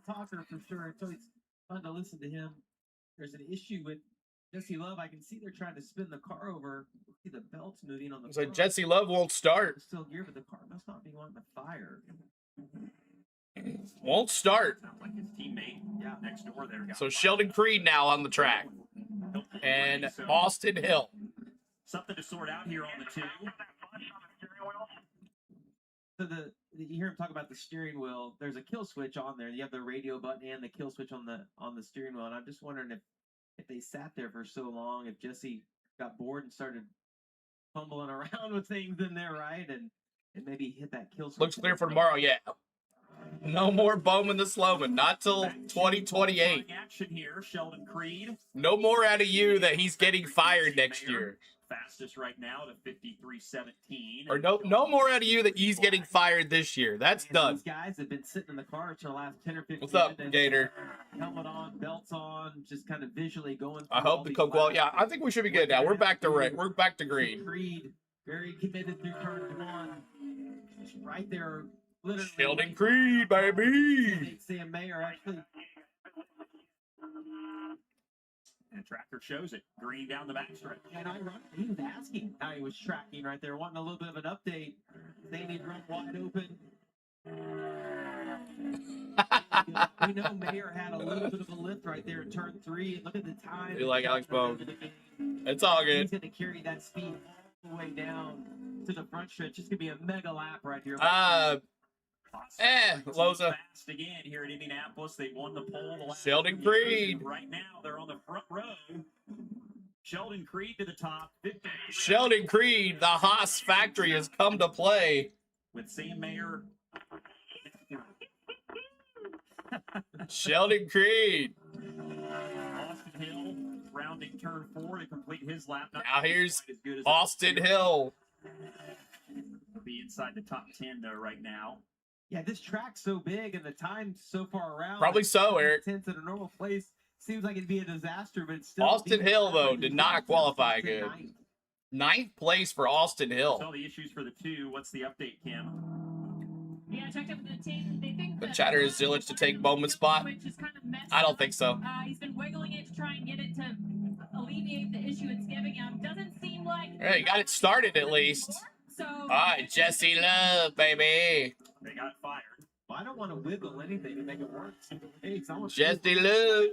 Talker for sure. It's always fun to listen to him. There's an issue with Jesse Love. I can see they're trying to spin the car over. See the belts moving on the. So front. Jesse Love won't start. It's still gear, but the car must not be wanting to fire. Won't start. Sounds like his teammate next door there. got So fired. Sheldon Creed now on the track. And So, Austin Hill. something to sort out here on the two. So you hear him talk about the steering wheel. There's a kill switch on there. You have the radio button and the kill switch on the steering wheel. And I'm just wondering if they sat there for so long, if Jesse got bored and started fumbling around with things in there, right? And maybe hit that kill switch. Looks clear for tomorrow, yeah. No more Bowman the Slowman. Not till 2028. Action here, Sheldon Creed. No more out of you that he's getting fired next year. Fastest right now to 53.17. Or no more out of you that he's getting fired this year. That's And done. These guys have been sitting in the car for the last 10 or 15 What's up, minutes. Gator? Helmet on, belts on, just kind of visually going. I through all hope the these Coke. Well, laps. yeah, I think we should be good now. We're back to red. We're back to green. Creed, very committed through turn 1. Just right there, literally. Sheldon Creed, baby. Sam Mayer actually And tracker shows it. Green down the backstretch. And he was asking how he was tracking right there, wanting a little bit of an update. They need run wide open. We know Mayer had a little bit of a lift right there in turn 3. Look at the time. You like Alex Bone? It's all He's good. going to carry that speed all the way down to the front stretch. It's going to be a mega lap right here. Loza. Fast again here at Indianapolis. They won the pole. The last Sheldon 2 years. Creed. Right now, they're on the front row. Sheldon Creed to the top. Sheldon Creed, the Haas factory has come to play. With Sam Mayer. Sheldon Creed. Austin Hill rounding turn 4 to complete his lap. Now here's quite as good as Austin Hill. Be inside the top 10 though right now. Yeah, this track's so big and the time so far around. Probably so, Eric. Tenths at a normal place seems like it'd be a disaster, but it's still. Austin Hill, though, did not qualify good. Ninth place for Austin Hill. All the issues for the 2. What's the update, Kim? Yeah, I checked up with the team. They think The that chatter is Zillage to take Bowman's spot. which is kind of messed I don't up. think so. He's been wiggling it to try and get it to alleviate the issue it's giving him. Doesn't seem like. Hey, you got it started at least. So. All right, Jesse Love, baby. They got fired. Well, I don't want to wiggle anything to make it work. Hey, Jesse Love.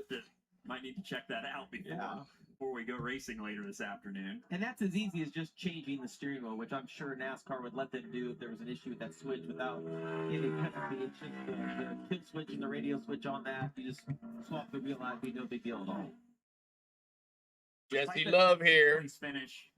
Might need to check that out before we go racing later this afternoon. And that's as easy as just changing the steering wheel, which I'm sure NASCAR would let them do if there was an issue with that switch without any penalty. It's just the kill switch and the radio switch on that. You just swap the wheel out, it'd be no big deal at all. Jesse Love here. Finish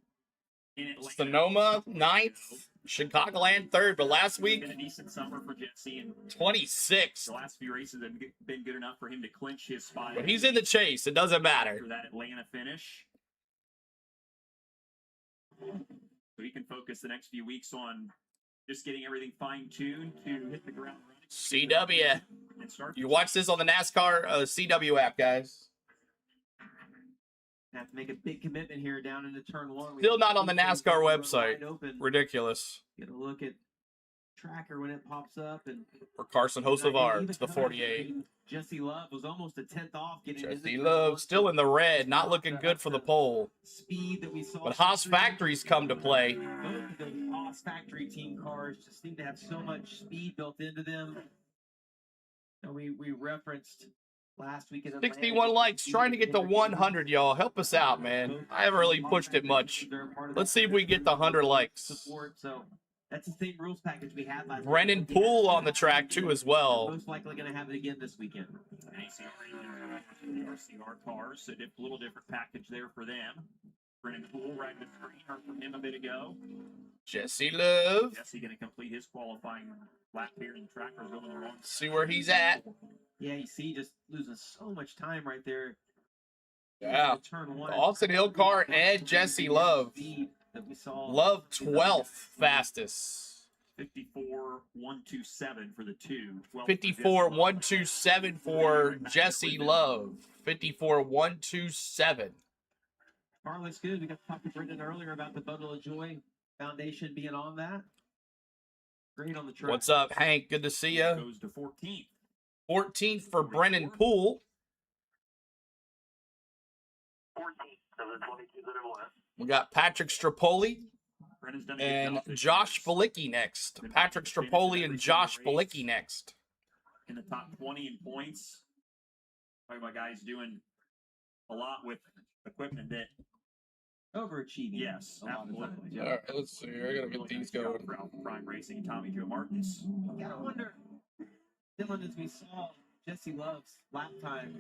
in Atlanta. Sonoma, 9th. Chicagoland, 3rd. But last week, Been a decent summer for Jesse, and 26th. the last few races have been good enough for him to clinch his spot. But he's in the chase. It doesn't matter. After that Atlanta finish. So he can focus the next few weeks on just getting everything fine-tuned to hit the ground running. CW. And start You watch this on the NASCAR CW app, guys. Have to make a big commitment here down into turn 1. Still not on the NASCAR website. Open. Ridiculous. Get a look at tracker when it pops up. And For Carson Hocevar to the 48. Jesse Love was almost a 10th off. Jesse Love still in the red. Not looking good for the pole. Speed that we saw. But Haas factories come to play. Both of those Haas factory team cars just seem to have so much speed built into them. And we referenced last week in Atlanta, 61 likes. Trying to get to 100, y'all. Help us out, man. I haven't really pushed it much. Let's see if we get the 100 likes. Support, so that's the same rules package we had last Brennan week. Poole on the track, too, as well. Most likely going to have it again this weekend. RCR cars, so a little different package there for them. Brennan Poole right the screen, heard from him a bit ago. Jesse Love. Jesse going to complete his qualifying lap here in the tracker going along. See where he's at. Yeah, you see, just losing so much time right there. Yeah. Turn 1. Austin Hill car and Jesse Love. That we saw. Love 12th fastest. 54.127 for the 2. 54.127 for Jesse Love. 54.127. Car looks good. We got to talk to Brendan earlier about the Bundle of Joy Foundation being on that. Great on the track. What's up, Hank? Good to see you. Goes to 14th. 14th for Brennan Poole. 14th of the 22 that have left. We got Patrick Strapoli Brennan's done a good and job this Josh Balicki next. Patrick Strapoli and Josh Balicki next. in the top 20 in points. Talking about guys doing a lot with equipment that overachieving. Yes, a lot of times. All right, let's see. I gotta get these going. Prime Racing and Tommy Joe Martins. Yeah, I wonder, Dylan, as we saw Jesse Love's lap time.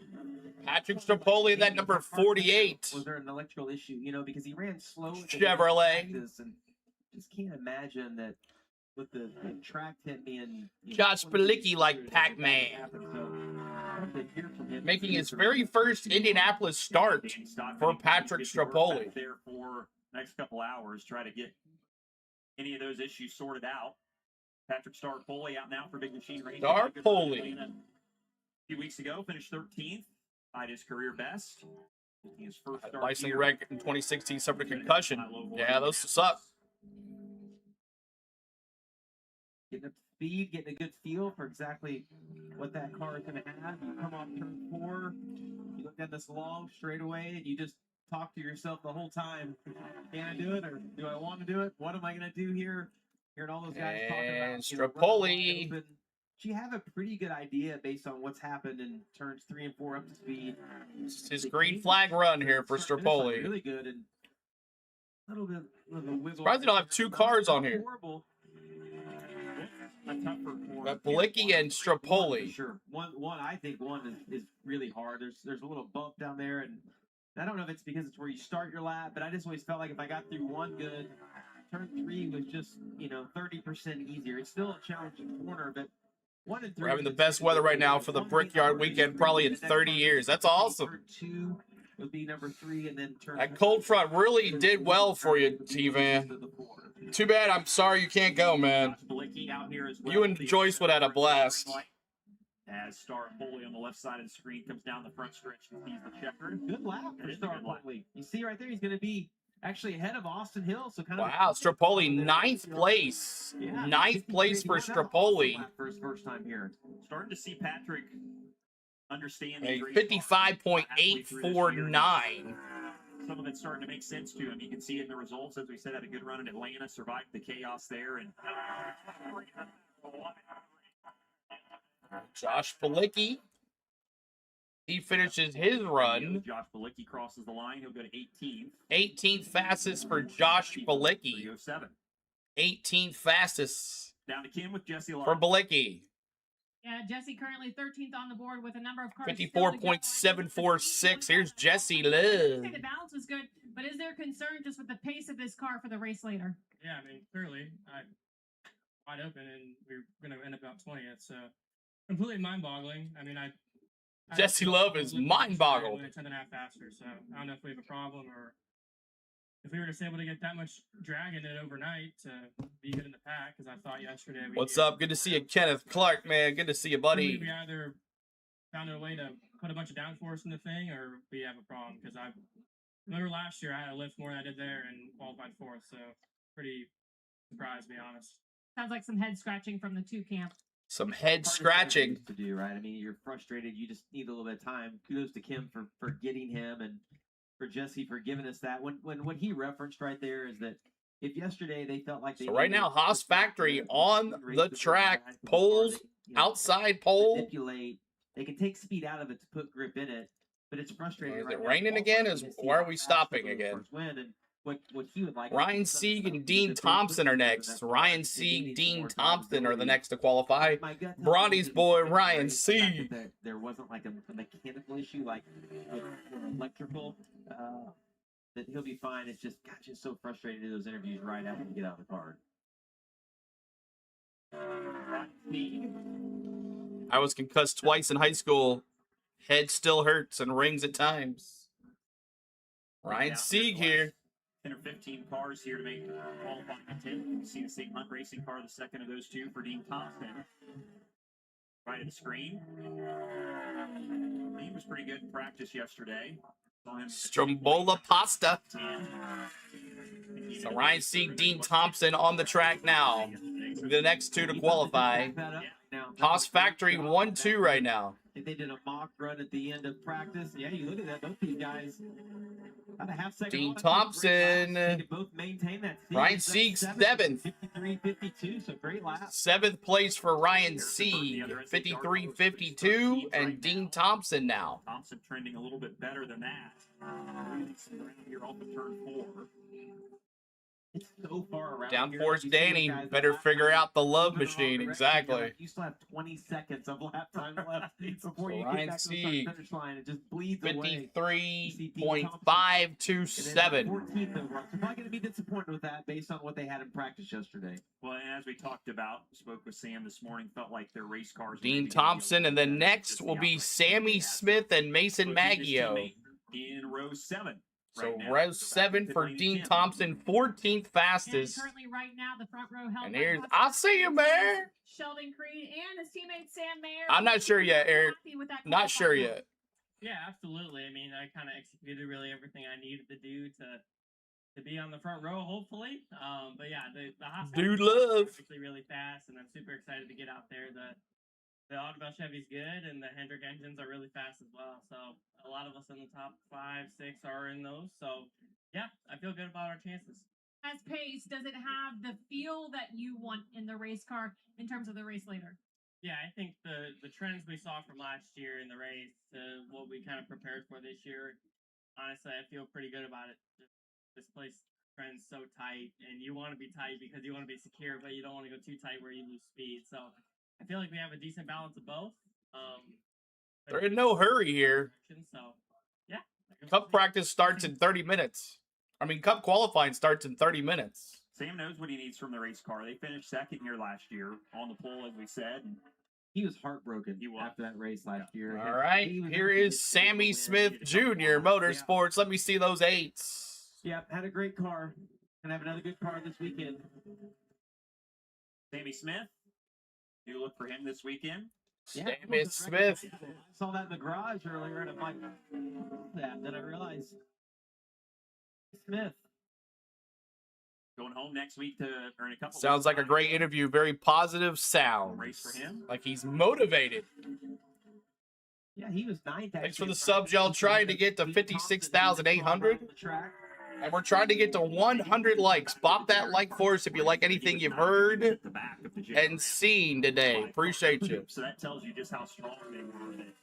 Patrick Strapoli, that number 48. Was there an electrical issue? You know, because he ran slow with the Chevrolet. practice, and just can't imagine that with the track tent being. Josh Balicki like Pac-Man. Making his very first Indianapolis start for Patrick Strapoli. There for next couple hours, try to get any of those issues sorted out. Patrick Strapoli out now for Big Machine Racing. Strapoli. A few weeks ago, finished 13th, tied his career best. His first start Licensing here. wreck in 2016 suffered a concussion. Yeah, those suck. Getting up to speed, getting a good feel for exactly what that car is going to have. You come off turn 4, you look down this long straightaway and you just talk to yourself the whole time. Can I do it, or do I want to do it? What am I going to do here? Hearing all those guys talking about, And you know, running Strapoli. wide open. Do you have a pretty good idea based on what's happened in turns 3 and 4 up to speed? His green flag run here for Start finish line Strapoli. really good, and a little bit of a wiggle. Surprised they don't have two cars on here. Horrible. A tougher for Got Blicky and Strapoli. Sure. One. I think one is really hard. There's a little bump down there, and I don't know if it's because it's where you start your lap, but I just always felt like if I got through one good, turn 3 was just 30% easier. It's still a challenging corner, but 1 and 3. We're having the best weather right now for the Brickyard weekend probably in 30 years. That's awesome. Turn 2 would be number 3, and then turn. That cold front really did well for you, T-Van. Too bad. I'm sorry you can't go, man. You and Joyce would have had a blast. As Star Foley on the left side of the screen comes down the front stretch and sees the checker. Good lap for Star Foley. You see right there, he's going to be actually ahead of Austin Hill. So kind of. Wow, Strapoli, 9th place. Yeah, 9th place for Strapoli. For his first time here. Starting to see Patrick understand A these race cars. 55.849. Some of it's starting to make sense to him. You can see it in the results. As we said, had a good run in Atlanta, survived the chaos there, and Josh Palicki. He finishes his run. Josh Palicki crosses the line. He'll go to 18th. 18th fastest for Josh Palicki. 307. 18th fastest Down to Kim with Jesse Love. for Palicki. Yeah, Jesse currently 13th on the board with a number of cars. still to go. 54.746. Here's Jesse I Love. think the balance was good, but is there concern just with the pace of this car for the race later? Yeah, I mean, clearly, wide open, and we're going to end up about 20th. So completely mind-boggling. I mean, Jesse Love is mind-boggled. 10.5 faster. So I don't know if we have a problem or if we were just able to get that much drag in it overnight to be good in the pack. Because I thought yesterday. What's up? Good to see you, Kenneth Clark, man. Good to see you, buddy. We either found a way to put a bunch of downforce in the thing, or we have a problem. Because I remember last year I had to lift more than I did there and qualified 4th. So pretty surprised, to be honest. Sounds like some head scratching from the 2 camp. Some head scratching. To do, right? I mean, you're frustrated. You just need a little bit of time. Kudos to Kim for getting him, and for Jesse for giving us that. When what he referenced right there is that if yesterday they felt like they So right now, Haas Factory on the track, poles, outside pole. Manipulate. They can take speed out of it to put grip in it, but it's frustrating. Is right it now. raining again? Or are we stopping again? First win, and what he would like. Ryan Sieg and Dean Thompson are next. Ryan Sieg, Dean Thompson are the next to qualify. Bronny's boy, Ryan Sieg. There wasn't like a mechanical issue like with electrical. That he'll be fine. It's just, God, just so frustrating to do those interviews right after you get out of the car. I was concussed twice in high school. Head still hurts and rings at times. Ryan Sieg here. 10 or 15 cars here to make qualifying intent. You can see the St. Hunt Racing car, the second of those 2 for Dean Thompson. Right at the screen. He was pretty good in practice yesterday. Strombola Pasta. So Ryan Sieg, Dean Thompson on the track now. The next 2 to qualify. Haas Factory 1-2 right now. I think they did a mock run at the end of practice. Yeah, you look at that. Both these guys about a half second. Dean Thompson. They both maintain that. Ryan Sieg 7th. 53-52, so great lap. 7th place for Ryan Sieg. 53-52. And Dean Thompson now. Thompson trending a little bit better than that. Here off of turn 4. It's so far around. Downforce Danny. Better figure out the love machine. Exactly. You still have 20 seconds of lap time left before So you Ryan get back to the Sieg, finish line. It just bleeds away. 53.527. 14th overall. So probably going to be disappointed with that based on what they had in practice yesterday. Well, and as we talked about, spoke with Sam this morning, felt like their race cars. Dean Thompson, and then next will be Sammy Smith and Mason Maggio. In row 7. So row 7 for Dean Thompson, 14th fastest. And currently right now, the front row held And by here's, Haas I see you, man. Sheldon Creed and his teammate Sam Mayer. I'm not sure yet, Eric. Happy with that Not sure qualifying. yet. Yeah, absolutely. I mean, I kind of executed really everything I needed to do to be on the front row, hopefully. But yeah, the Haas Dude love. really fast, and I'm super excited to get out there. the Audubon Chevy's good, and the Hendrick engines are really fast as well. So a lot of us in the top 5, 6 are in those. So yeah, I feel good about our chances. As pace, does it have the feel that you want in the race car in terms of the race leader? Yeah, I think the trends we saw from last year in the race to what we kind of prepared for this year, honestly, I feel pretty good about it. Just this place trends so tight, and you want to be tight because you want to be secure, but you don't want to go too tight where you lose speed. So I feel like we have a decent balance of both. They're in no hurry here. So yeah, Cup practice starts in 30 minutes. I mean, Cup qualifying starts in 30 minutes. Sam knows what he needs from the race car. They finished second here last year on the pole, as we said. He was heartbroken He was. after that race last year. All right, here is Sammy Smith Jr. Motorsports. Let me see those 8s. Yeah, had a great car. Gonna have another good car this weekend. Sammy Smith, new look for him this weekend. Sammy Smith. I saw that in the garage earlier, and I'm like, then I realized Smith. Going home next week to earn a couple. Sounds like a great interview. Very positive sounds. Race for him. Like he's motivated. Yeah, he was 9th. Thanks for the subs, y'all. Trying to get to 56,800. And we're trying to get to 100 likes. Bop that like for us if you like anything you've heard and seen today. Appreciate you. So that tells you just how strong they were. That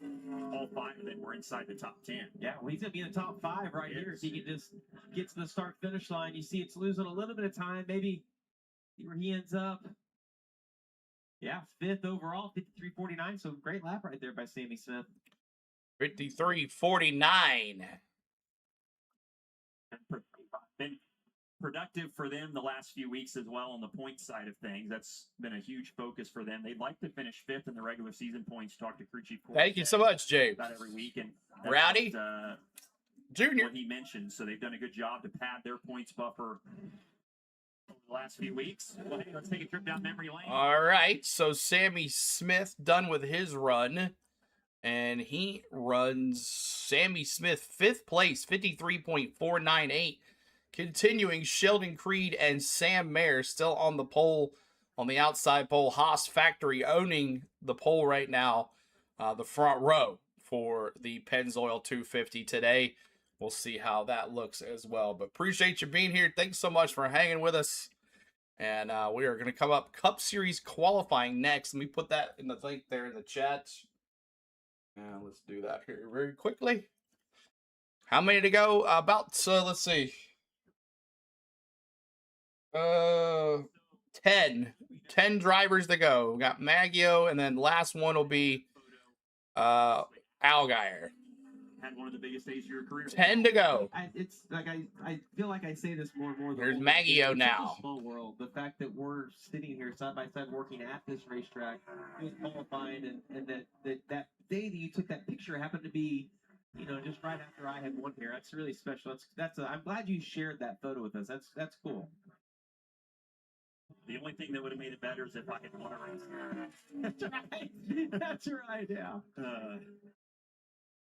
all 5 of them were inside the top 10. Yeah, well, he's going to be in the top 5 right here. If he can just get to the start-finish line. You see it's losing a little bit of time. Maybe see where he ends up. Yeah, 5th overall, 53.49. So great lap right there by Sammy Smith. 53.49. Been productive for them the last few weeks as well on the point side of things. That's been a huge focus for them. They'd like to finish 5th in the regular season points. Talk to crew chief. Thank you so much, James. About every week, and Rowdy Junior. What he mentioned. So they've done a good job to pad their points buffer over the last few weeks. Well, hey, let's take a trip down memory lane. All right, so Sammy Smith done with his run. And he runs Sammy Smith 5th place, 53.498. Continuing, Sheldon Creed and Sam Mayer still on the pole, on the outside pole. Haas Factory owning the pole right now, the front row for the Pennzoil 250 today. We'll see how that looks as well. But appreciate you being here. Thanks so much for hanging with us. And we are going to come up Cup Series qualifying next. Let me put that in the link there in the chat. And let's do that here very quickly. How many to go? Let's see. 10 drivers to go. We got Maggio, and then last one will be Allgaier. Had one of the biggest days of your career. 10 to go. It's like I feel like I say this more and more. There's Maggio it's now. Such a small world. The fact that we're sitting here side by side working at this racetrack, it was qualifying, and that day that you took that picture happened to be, just right after I had won here. That's really special. I'm glad you shared that photo with us. That's cool. The only thing that would have made it better is if I had won a race. That's right. That's right. Yeah.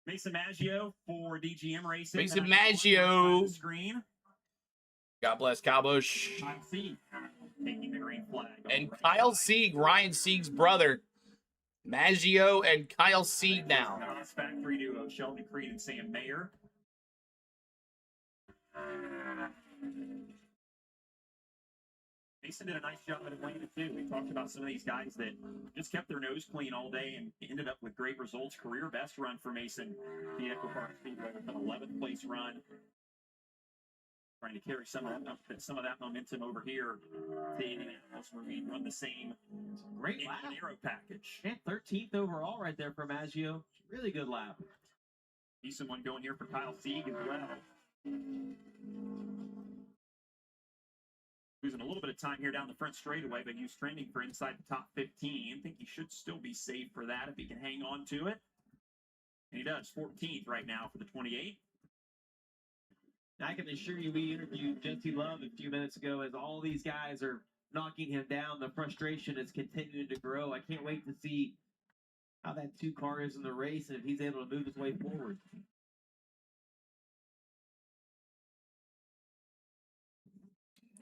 Mason Maggio for DGM Racing. Mason Maggio. Screen. God bless Kyle Busch. Kyle Sieg taking the green flag. And Kyle Sieg, Ryan Sieg's brother. Maggio and Kyle Sieg now. Haas Factory duo, Sheldon Creed and Sam Mayer. Mason did a nice job at Atlanta, too. We talked about some of these guys that just kept their nose clean all day and ended up with great results. Career best run for Mason, the Echo Park Speedway, with an 11th place run. Trying to carry some of that momentum over here to Indianapolis, where we run the same great lap aero package. And 13th overall right there for Maggio. Really good lap. Decent one going here for Kyle Sieg as well. Losing a little bit of time here down the front straightaway, but he's trending for inside the top 15. I think he should still be safe for that if he can hang on to it. And he does. 14th right now for the 28. I can assure you we interviewed Jesse Love a few minutes ago as all these guys are knocking him down. The frustration is continuing to grow. I can't wait to see how that 2 car is in the race and if he's able to move his way forward.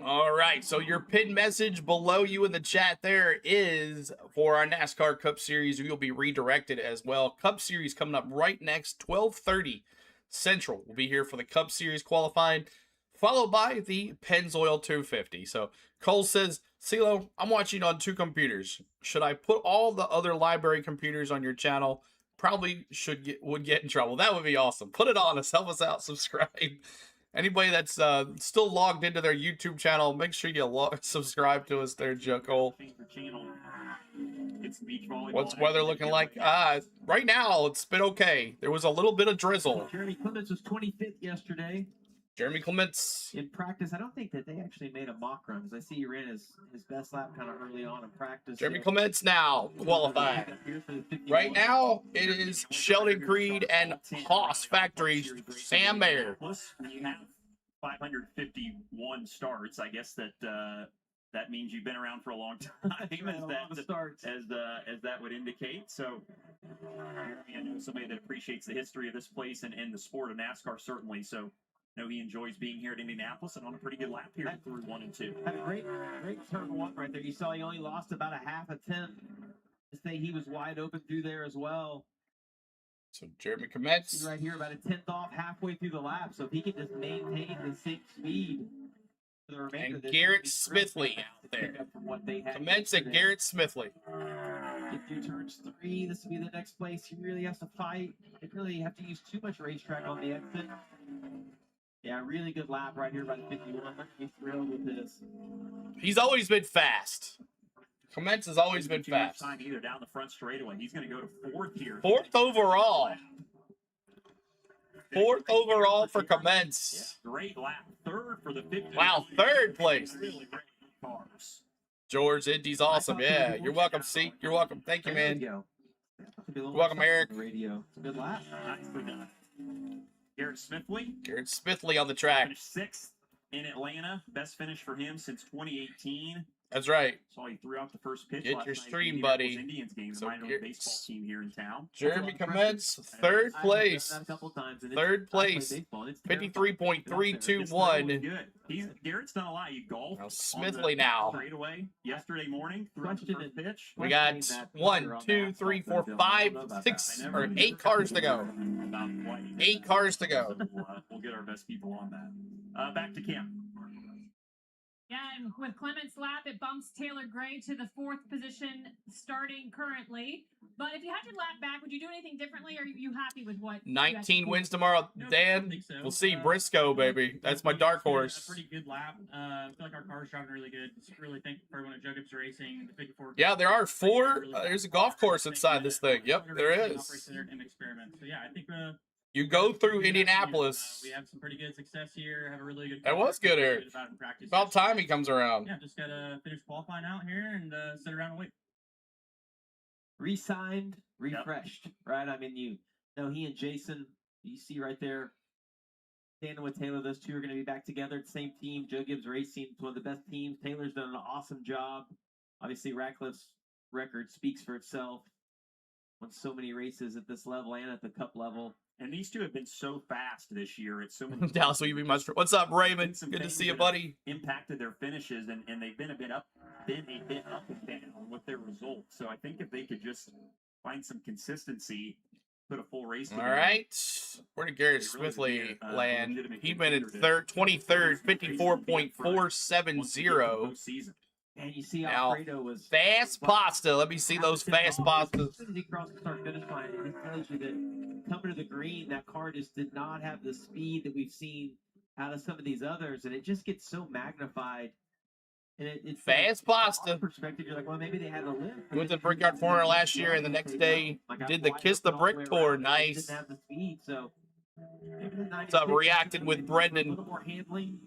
All right, so your pinned message below you in the chat there is for our NASCAR Cup Series. You'll be redirected as well. Cup Series coming up right next, 12:30 Central. We'll be here for the Cup Series qualifying, followed by the Pennzoil 250. So Cole says, CeeLo, I'm watching on 2 computers. Should I put all the other library computers on your channel? Probably would get in trouble. That would be awesome. Put it on us. Help us out. Subscribe. Anybody that's still logged into their YouTube channel, make sure you subscribe to us there, Joe Cole. What's weather looking like? Right now, it's been okay. There was a little bit of drizzle. Jeremy Clements was 25th yesterday Jeremy Clements. in practice. I don't think that they actually made a mock run because I see he ran his best lap kind of early on in practice. Jeremy Clements now qualifying. Right now, it is Sheldon Creed and Haas Factory Sam Mayer. Plus, when you have 551 starts, I guess that means you've been around for a long time, as that would indicate. So, I know somebody that appreciates the history of this place and the sport of NASCAR, certainly. So, I know he enjoys being here at Indianapolis and on a pretty good lap here through 1 and 2. Had a great turn 1 right there. You saw he only lost about a half a tenth. This thing, he was wide open through there as well. So Jeremy Clements right here, about a tenth off halfway through the lap. So if he can just maintain the same speed for the remainder of this, Garrett Smithley out there. Clements and Garrett Smithley. Get through turns 3. This will be the next place. He really has to fight. They really have to use too much racetrack on the exit. Yeah, really good lap right here, about a 51. He's thrilled with this. He's always been fast. Clements has always been fast. Time either down the front straightaway. He's going to go to 4th here. 4th overall. 4th overall for Clements. Yeah, great lap. 3rd for the 50. Wow, 3rd place. Really great cars. George, Indy's awesome. Yeah, you're welcome, C. You're welcome. Thank you, man. You're welcome, Eric. Radio. Good lap. Nicely done. Garrett Smithley. Garrett Smithley on the track. Finished 6th in Atlanta. Best finish for him since 2018. That's right. Saw he threw out the first pitch. Get your stream, buddy. Indians game, So minor league baseball team here in town. Jeremy Clements, 3rd place. 3rd place. 53.321. Good. Garrett's done a lot. You golf. Now Smithley now. Straight away yesterday morning. Threw out the first pitch. We got 1, 2, 3, 4, 5, 6, or 8 cars to go. 8 cars to go. We'll get our best people on that. Back to Cam. Yeah, and with Clements' lap, it bumps Taylor Gray to the 4th position starting currently. But if you had your lap back, would you do anything differently, or are you happy with what? 19 wins tomorrow. Dan, so. we'll see. Briscoe, baby. That's my dark horse. A pretty good lap. I feel like our car's driving really good. Just really thankful for everyone at Joe Gibbs Racing. The 54. Yeah, there are 4. There's a golf course inside this thing. Yep, there is. So yeah, I think you go through Indianapolis. We have some pretty good success here. Have a really good. That was good, Eric. About time he comes around. Yeah, just gotta finish qualifying out here and sit around and wait. Re-signed, refreshed, right? I mean, you know, he and Jason, you see right there, standing with Taylor. Those two are going to be back together at the same team. Joe Gibbs Racing, it's one of the best teams. Taylor's done an awesome job. Obviously, Ratcliffe's record speaks for itself. Won so many races at this level and at the Cup level. And these two have been so fast this year. It's so many. Dallas, will you be much? What's up, Raymond? Good to see you, buddy. Impacted their finishes, and they've been a bit up and down with their results. So I think if they could just find some consistency, put a full race together. All right. Where did Garrett Smithley land? He went in 23rd, 54.470. And you see now, Alfredo was fast pasta. Let me see those fast pastas. As soon as he crossed the start finish line, it tells you that coming to the green, that car just did not have the speed that we've seen out of some of these others, and it just gets so magnified. And it's fast pasta. Perspective, you're like, well, maybe they had a lift. Went to the Brickyard 400 last year, and the next day did the Kiss the Brick tour. Nice. Didn't have the speed, so. What's up? Reacted with Brendan. A little more handling.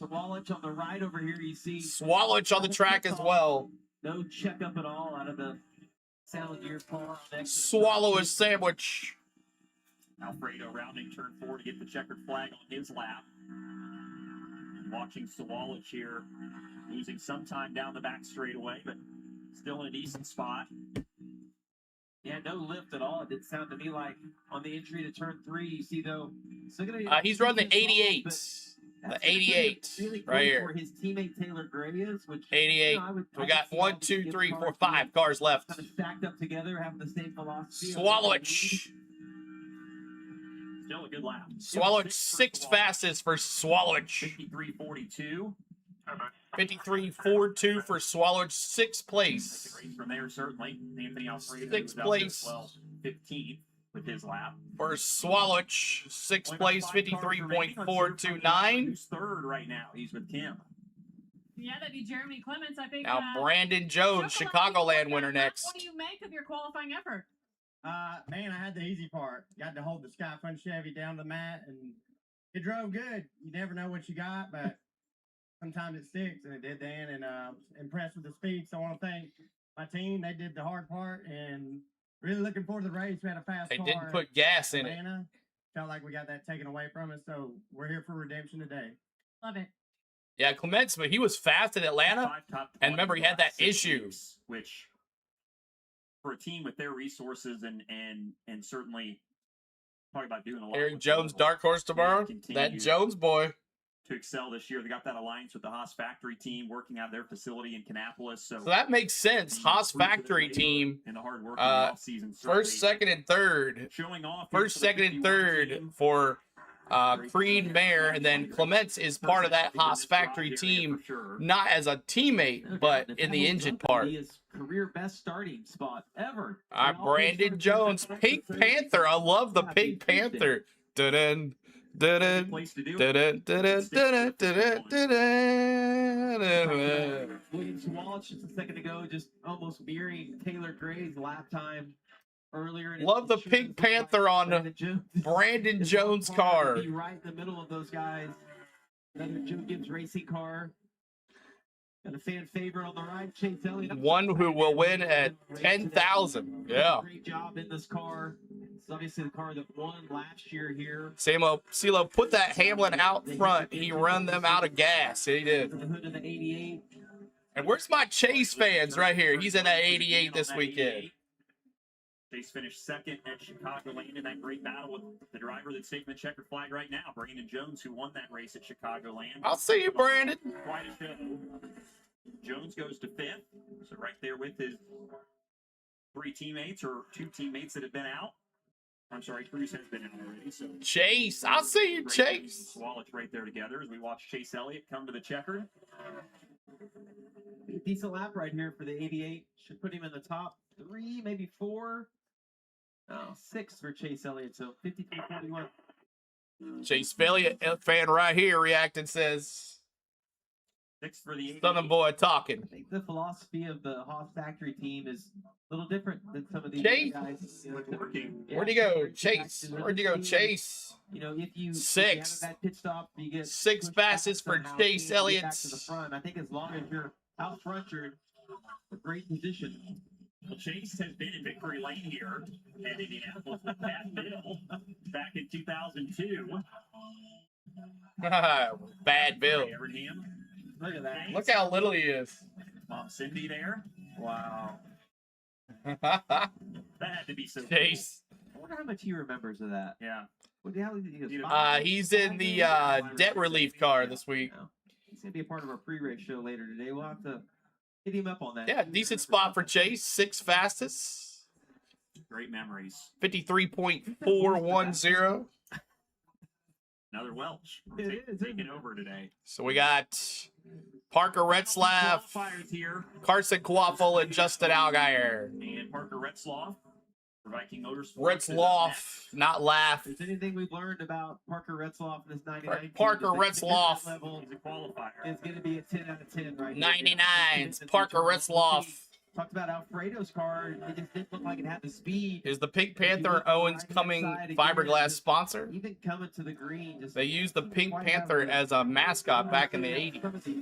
Swallowage on the right over here, you see. Swallowage on the track as well. No checkup at all out of the Sound Gear car. Swallow a sandwich. Alfredo rounding turn 4 to get the checkered flag on his lap. Watching Swallowage here, losing some time down the back straightaway, but still in a decent spot. Yeah, no lift at all. It didn't sound to me like on the entry to turn 3. You see, though, he's running the 88. The 88 really right here. Where his teammate Taylor Gray is, which 88. We got 1, 2, 3, 4, 5 cars left. kind of stacked up together, having the same philosophy. Swallowich. Still a good lap. Swallowich 6 fastest for Swallowich. 53.42. 53.42 for Swallowich, 6th place. Race from there, certainly. Anthony Alfredo 6th place. Well, 15th with his lap. For Swallowich, 6th place, 53.429. Who's third right now? He's with Kim. Yeah, that'd be Jeremy Clements, I think. Now Brandon Jones, Chicagoland winner next. What do you make of your qualifying effort? Man, I had the easy part. Got to hold the Skyfun Chevy down the mat, and it drove good. You never know what you got, but sometimes it sticks, and it did then. And impressed with the speed. So I want to thank my team. They did the hard part, and really looking forward to the race. We had a fast They car. didn't put gas in it. Atlanta. Felt like we got that taken away from us, so we're here for redemption today. Love it. Yeah, Clements, but he was fast in Atlanta. And remember, he had that issue. Which, for a team with their resources and certainly talking about doing a lot. Eric Jones, dark horse tomorrow. That Jones boy. To excel this year. They got that alliance with the Haas Factory team working out of their facility in Indianapolis. So that makes sense. Haas Factory team. And the hard work in the offseason. First, second, and third. Showing off. First, second, and third for Creed Mayer, and then Clements is part of that Haas Factory team, not as a teammate, but in the engine part. His career best starting spot ever. Brandon Jones, Pink Panther. I love the Pink Panther. Dun-dun, dun-dun, dun-dun, dun-dun, dun-dun, dun-dun, dun-dun. William Swallow just a second ago, just almost mirroring Taylor Gray's lap time earlier. Love the Pink Panther on Brandon Jones' car. Be right in the middle of those guys. Another Joe Gibbs racing car. Got a fan favorite on the right, Chase Elliott. One who will win at 10,000. Yeah. Great job in this car. It's obviously the car that won last year here. CeeLo put that Hamlin out front. He run them out of gas. He did. The hood of the 88. And where's my Chase fans right here? He's in that 88 this weekend. Chase finished second at Chicagoland in that great battle with the driver that's taking the checkered flag right now, Brandon Jones, who won that race at Chicagoland. I'll see you, Brandon. Quite a show. Jones goes to fifth, so right there with his 3 teammates or 2 teammates that have been out. I'm sorry, Cruz has been out already. So Chase, I'll see you, Chase. Swallows right there together as we watch Chase Elliott come to the checkered. Decent lap right here for the 88. Should put him in the top 3, maybe 4. 6 for Chase Elliott, so 53.41. Chase Elliott fan right here reacting says, 6 for the 88. Southern boy talking. I think the philosophy of the Haas Factory team is a little different than some of these guys. Where'd you go, Chase? Where'd you go, Chase? You know, if you 6. that pit stop, you get 6 fastest for Chase Elliott. Back to the front. I think as long as you're out front, you're in a great position. Well, Chase has been in victory lane here at Indianapolis with Pat Bill back in 2002. Bad Bill. Look at that. Look how little he is. Mom Cindy there. Wow. That had to be so Chase. I wonder how much he remembers of that. Yeah. What the hell is he? He's in the debt relief car this week. He's going to be a part of our pre-race show later today. We'll have to hit him up on that. Yeah, decent spot for Chase. 6 fastest. Great memories. 53.410. Another Welch taking over today. So we got Parker Retzlaff, Carson Quaffle, and Justin Allgaier. And Parker Retzlaff for Viking Motorsports. Retzlaff, not laugh. If there's anything we've learned about Parker Retzlaff in this 99 Parker Retzlaff level is a qualifier. It's going to be a 10 out of 10 right 99s. Parker Retzlaff. Talked about Alfredo's car. It just didn't look like it had the speed. Is the Pink Panther Owens Coming fiberglass sponsor? Even coming to the green. They used the Pink Panther as a mascot back in the 80s.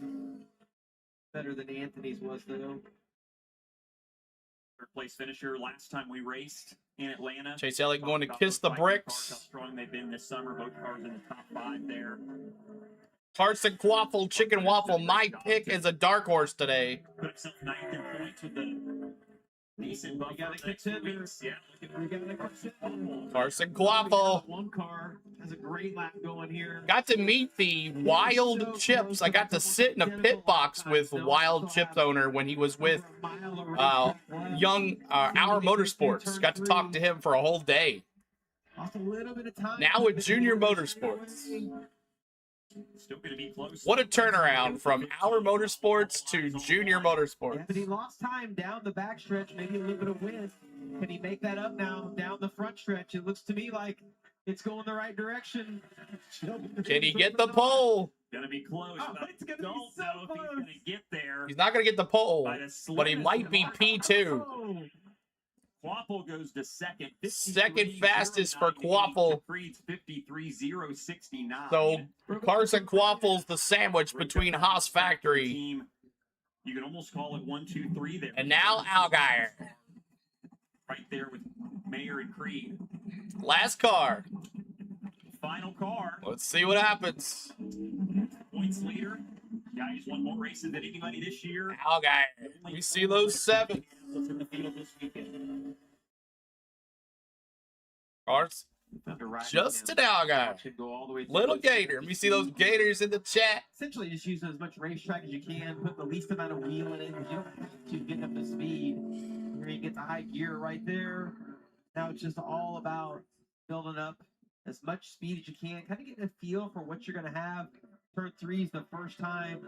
Better than Anthony's was, though. Third place finisher last time we raced in Atlanta. Chase Elliott going to kiss the bricks. How strong they've been this summer. Both cars in the top 5 there. Carson Quaffle, Chicken Waffle, my pick is a dark horse today. Put himself 9th in points with the decent buffer. You got to contender. Yeah, looking We got a Carson Quaffle. One car has a great lap going here. Got to meet the Wild Chips. I got to sit in a pit box with Wild Chips owner when he was with Our Motorsports. Got to talk to him for a whole day. Lost a little bit of time. Now with Junior Motorsports. Still going to be close. What a turnaround from Our Motorsports to Junior Yeah, Motorsports. but he lost time down the backstretch, maybe a little bit of wind. Can he make that up now down the front stretch? It looks to me like it's going the right direction. Can he get the pole? Going to be close. Oh, but it's gonna I be don't so know if he's close. going to get there. He's not going to get the pole, By the but he might be P2. Oh, Quaffle goes to second. Second fastest for Quaffle. Creed's 53.069. So Carson Quaffle's the sandwich between Haas Factory. Team, you can almost call it 1, 2, 3 there. And now Allgaier. Right there with Mayer and Creed. Last car. Final car. Let's see what happens. Points leader. Guy who's won more races than anybody this year. Allgaier. We see those 7. What's in the field this weekend? Cars. Just an Allgaier. Little Gator. Let me see those Gators in the chat. essentially just using as much racetrack as you can, put the least amount of wheel in it, because you don't have to get up to speed. Here you get the high gear right there. Now it's just all about building up as much speed as you can, kind of getting a feel for what you're going to have. Turn 3 is the first time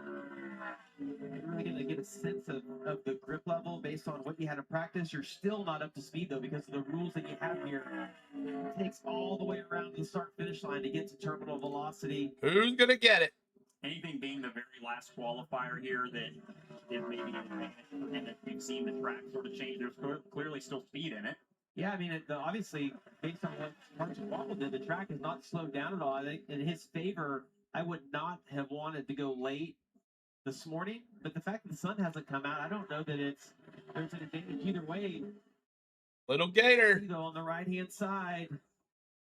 you're really going to get a sense of the grip level based on what you had in practice. You're still not up to speed, though, because of the rules that you have here. It takes all the way around to the start-finish line to get to terminal velocity. Who's going to get it? Anything being the very last qualifier here that is maybe an advantage for him, that we've seen the track sort of change. There's clearly still speed in it. Yeah, I mean, obviously, based on what Carson Quaffle did, the track has not slowed down at all. I think in his favor, I would not have wanted to go late this morning, but the fact that the sun hasn't come out, I don't know that there's an advantage either way. Little Gator. Though on the right-hand side,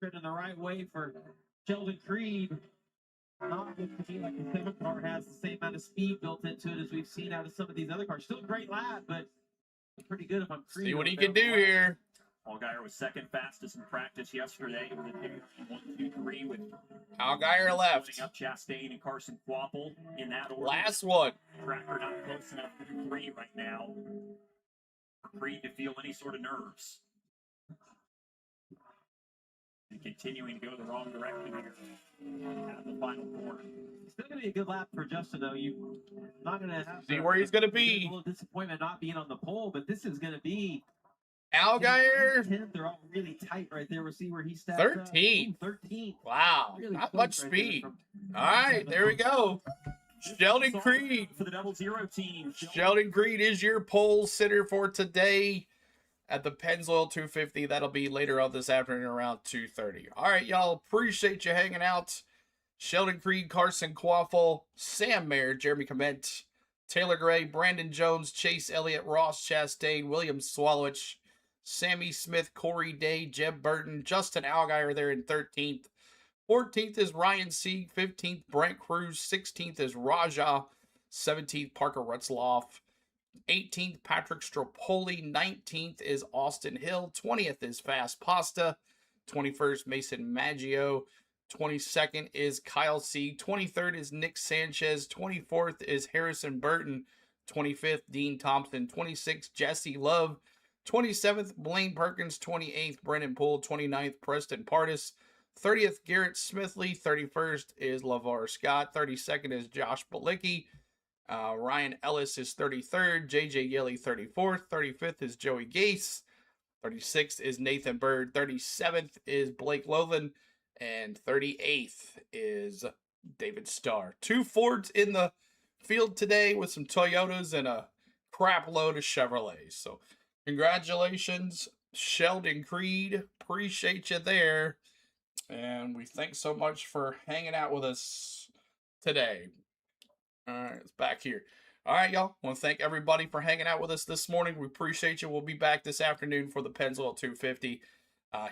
treading the right way for Sheldon Creed. Not look to me like the 7 car has the same amount of speed built into it as we've seen out of some of these other cars. Still a great lap, but pretty good if I'm Creed. See what he can do here. Allgaier was second fastest in practice yesterday. It was a 1, 2, 3 with Allgaier left. Putting up Chastain and Carson Quaffle in that order. Last one. Tracker not close enough to 3 right now for Creed to feel any sort of nerves. And continuing to go the wrong direction here at the final corner. Still going to be a good lap for Justin, though. You're not going to have see where he's going to be. A little disappointment not being on the pole, but this is going to be Allgaier. 10th, they're all really tight right there. We'll see where he stacks 13. 13. Wow. Really Not close much right speed. there All right, there we go. Sheldon Creed. For the 00 team. Sheldon Creed is your pole sitter for today at the Pennzoil 250. That'll be later on this afternoon around 2:30. All right, y'all. Appreciate you hanging out. Sheldon Creed, Carson Quaffle, Sam Mayer, Jeremy Clement, Taylor Gray, Brandon Jones, Chase Elliott, Ross Chastain, William Swalowich, Sammy Smith, Corey Day, Jeb Burton, Justin Allgaier there in 13th. 14th is Ryan Sieg. 15th, Brent Cruz. 16th is Raja. 17th, Parker Rutzloff. 18th, Patrick Stropoli. 19th is Austin Hill. 20th is Fast Pasta. 21st, Mason Maggio. 22nd is Kyle Sieg. 23rd is Nick Sanchez. 24th is Harrison Burton. 25th, Dean Thompson. 26th, Jesse Love. 27th, Blaine Perkins. 28th, Brennan Poole. 29th, Preston Pardis. 30th, Garrett Smithley. 31st is LeVar Scott. 32nd is Josh Balicki. Ryan Ellis is 33rd. JJ Yelly 34th. 35th is Joey Gase. 36th is Nathan Bird. 37th is Blake Loveland. And 38th is David Starr. 2 Fords in the field today with some Toyotas and a crap load of Chevrolets. So congratulations, Sheldon Creed. Appreciate you there. And we thank so much for hanging out with us today. All right, it's back here. All right, y'all. I want to thank everybody for hanging out with us this morning. We appreciate you. We'll be back this afternoon for the Pennzoil 250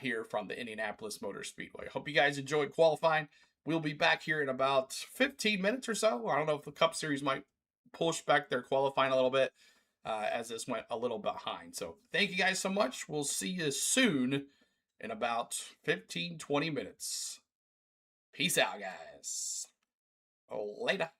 here from the Indianapolis Motor Speedway. Hope you guys enjoyed qualifying. We'll be back here in about 15 minutes or so. I don't know if the Cup Series might push back their qualifying a little bit. as this went a little behind. So thank you guys so much. We'll see you soon in about 15-20 minutes. Peace out, guys. Later.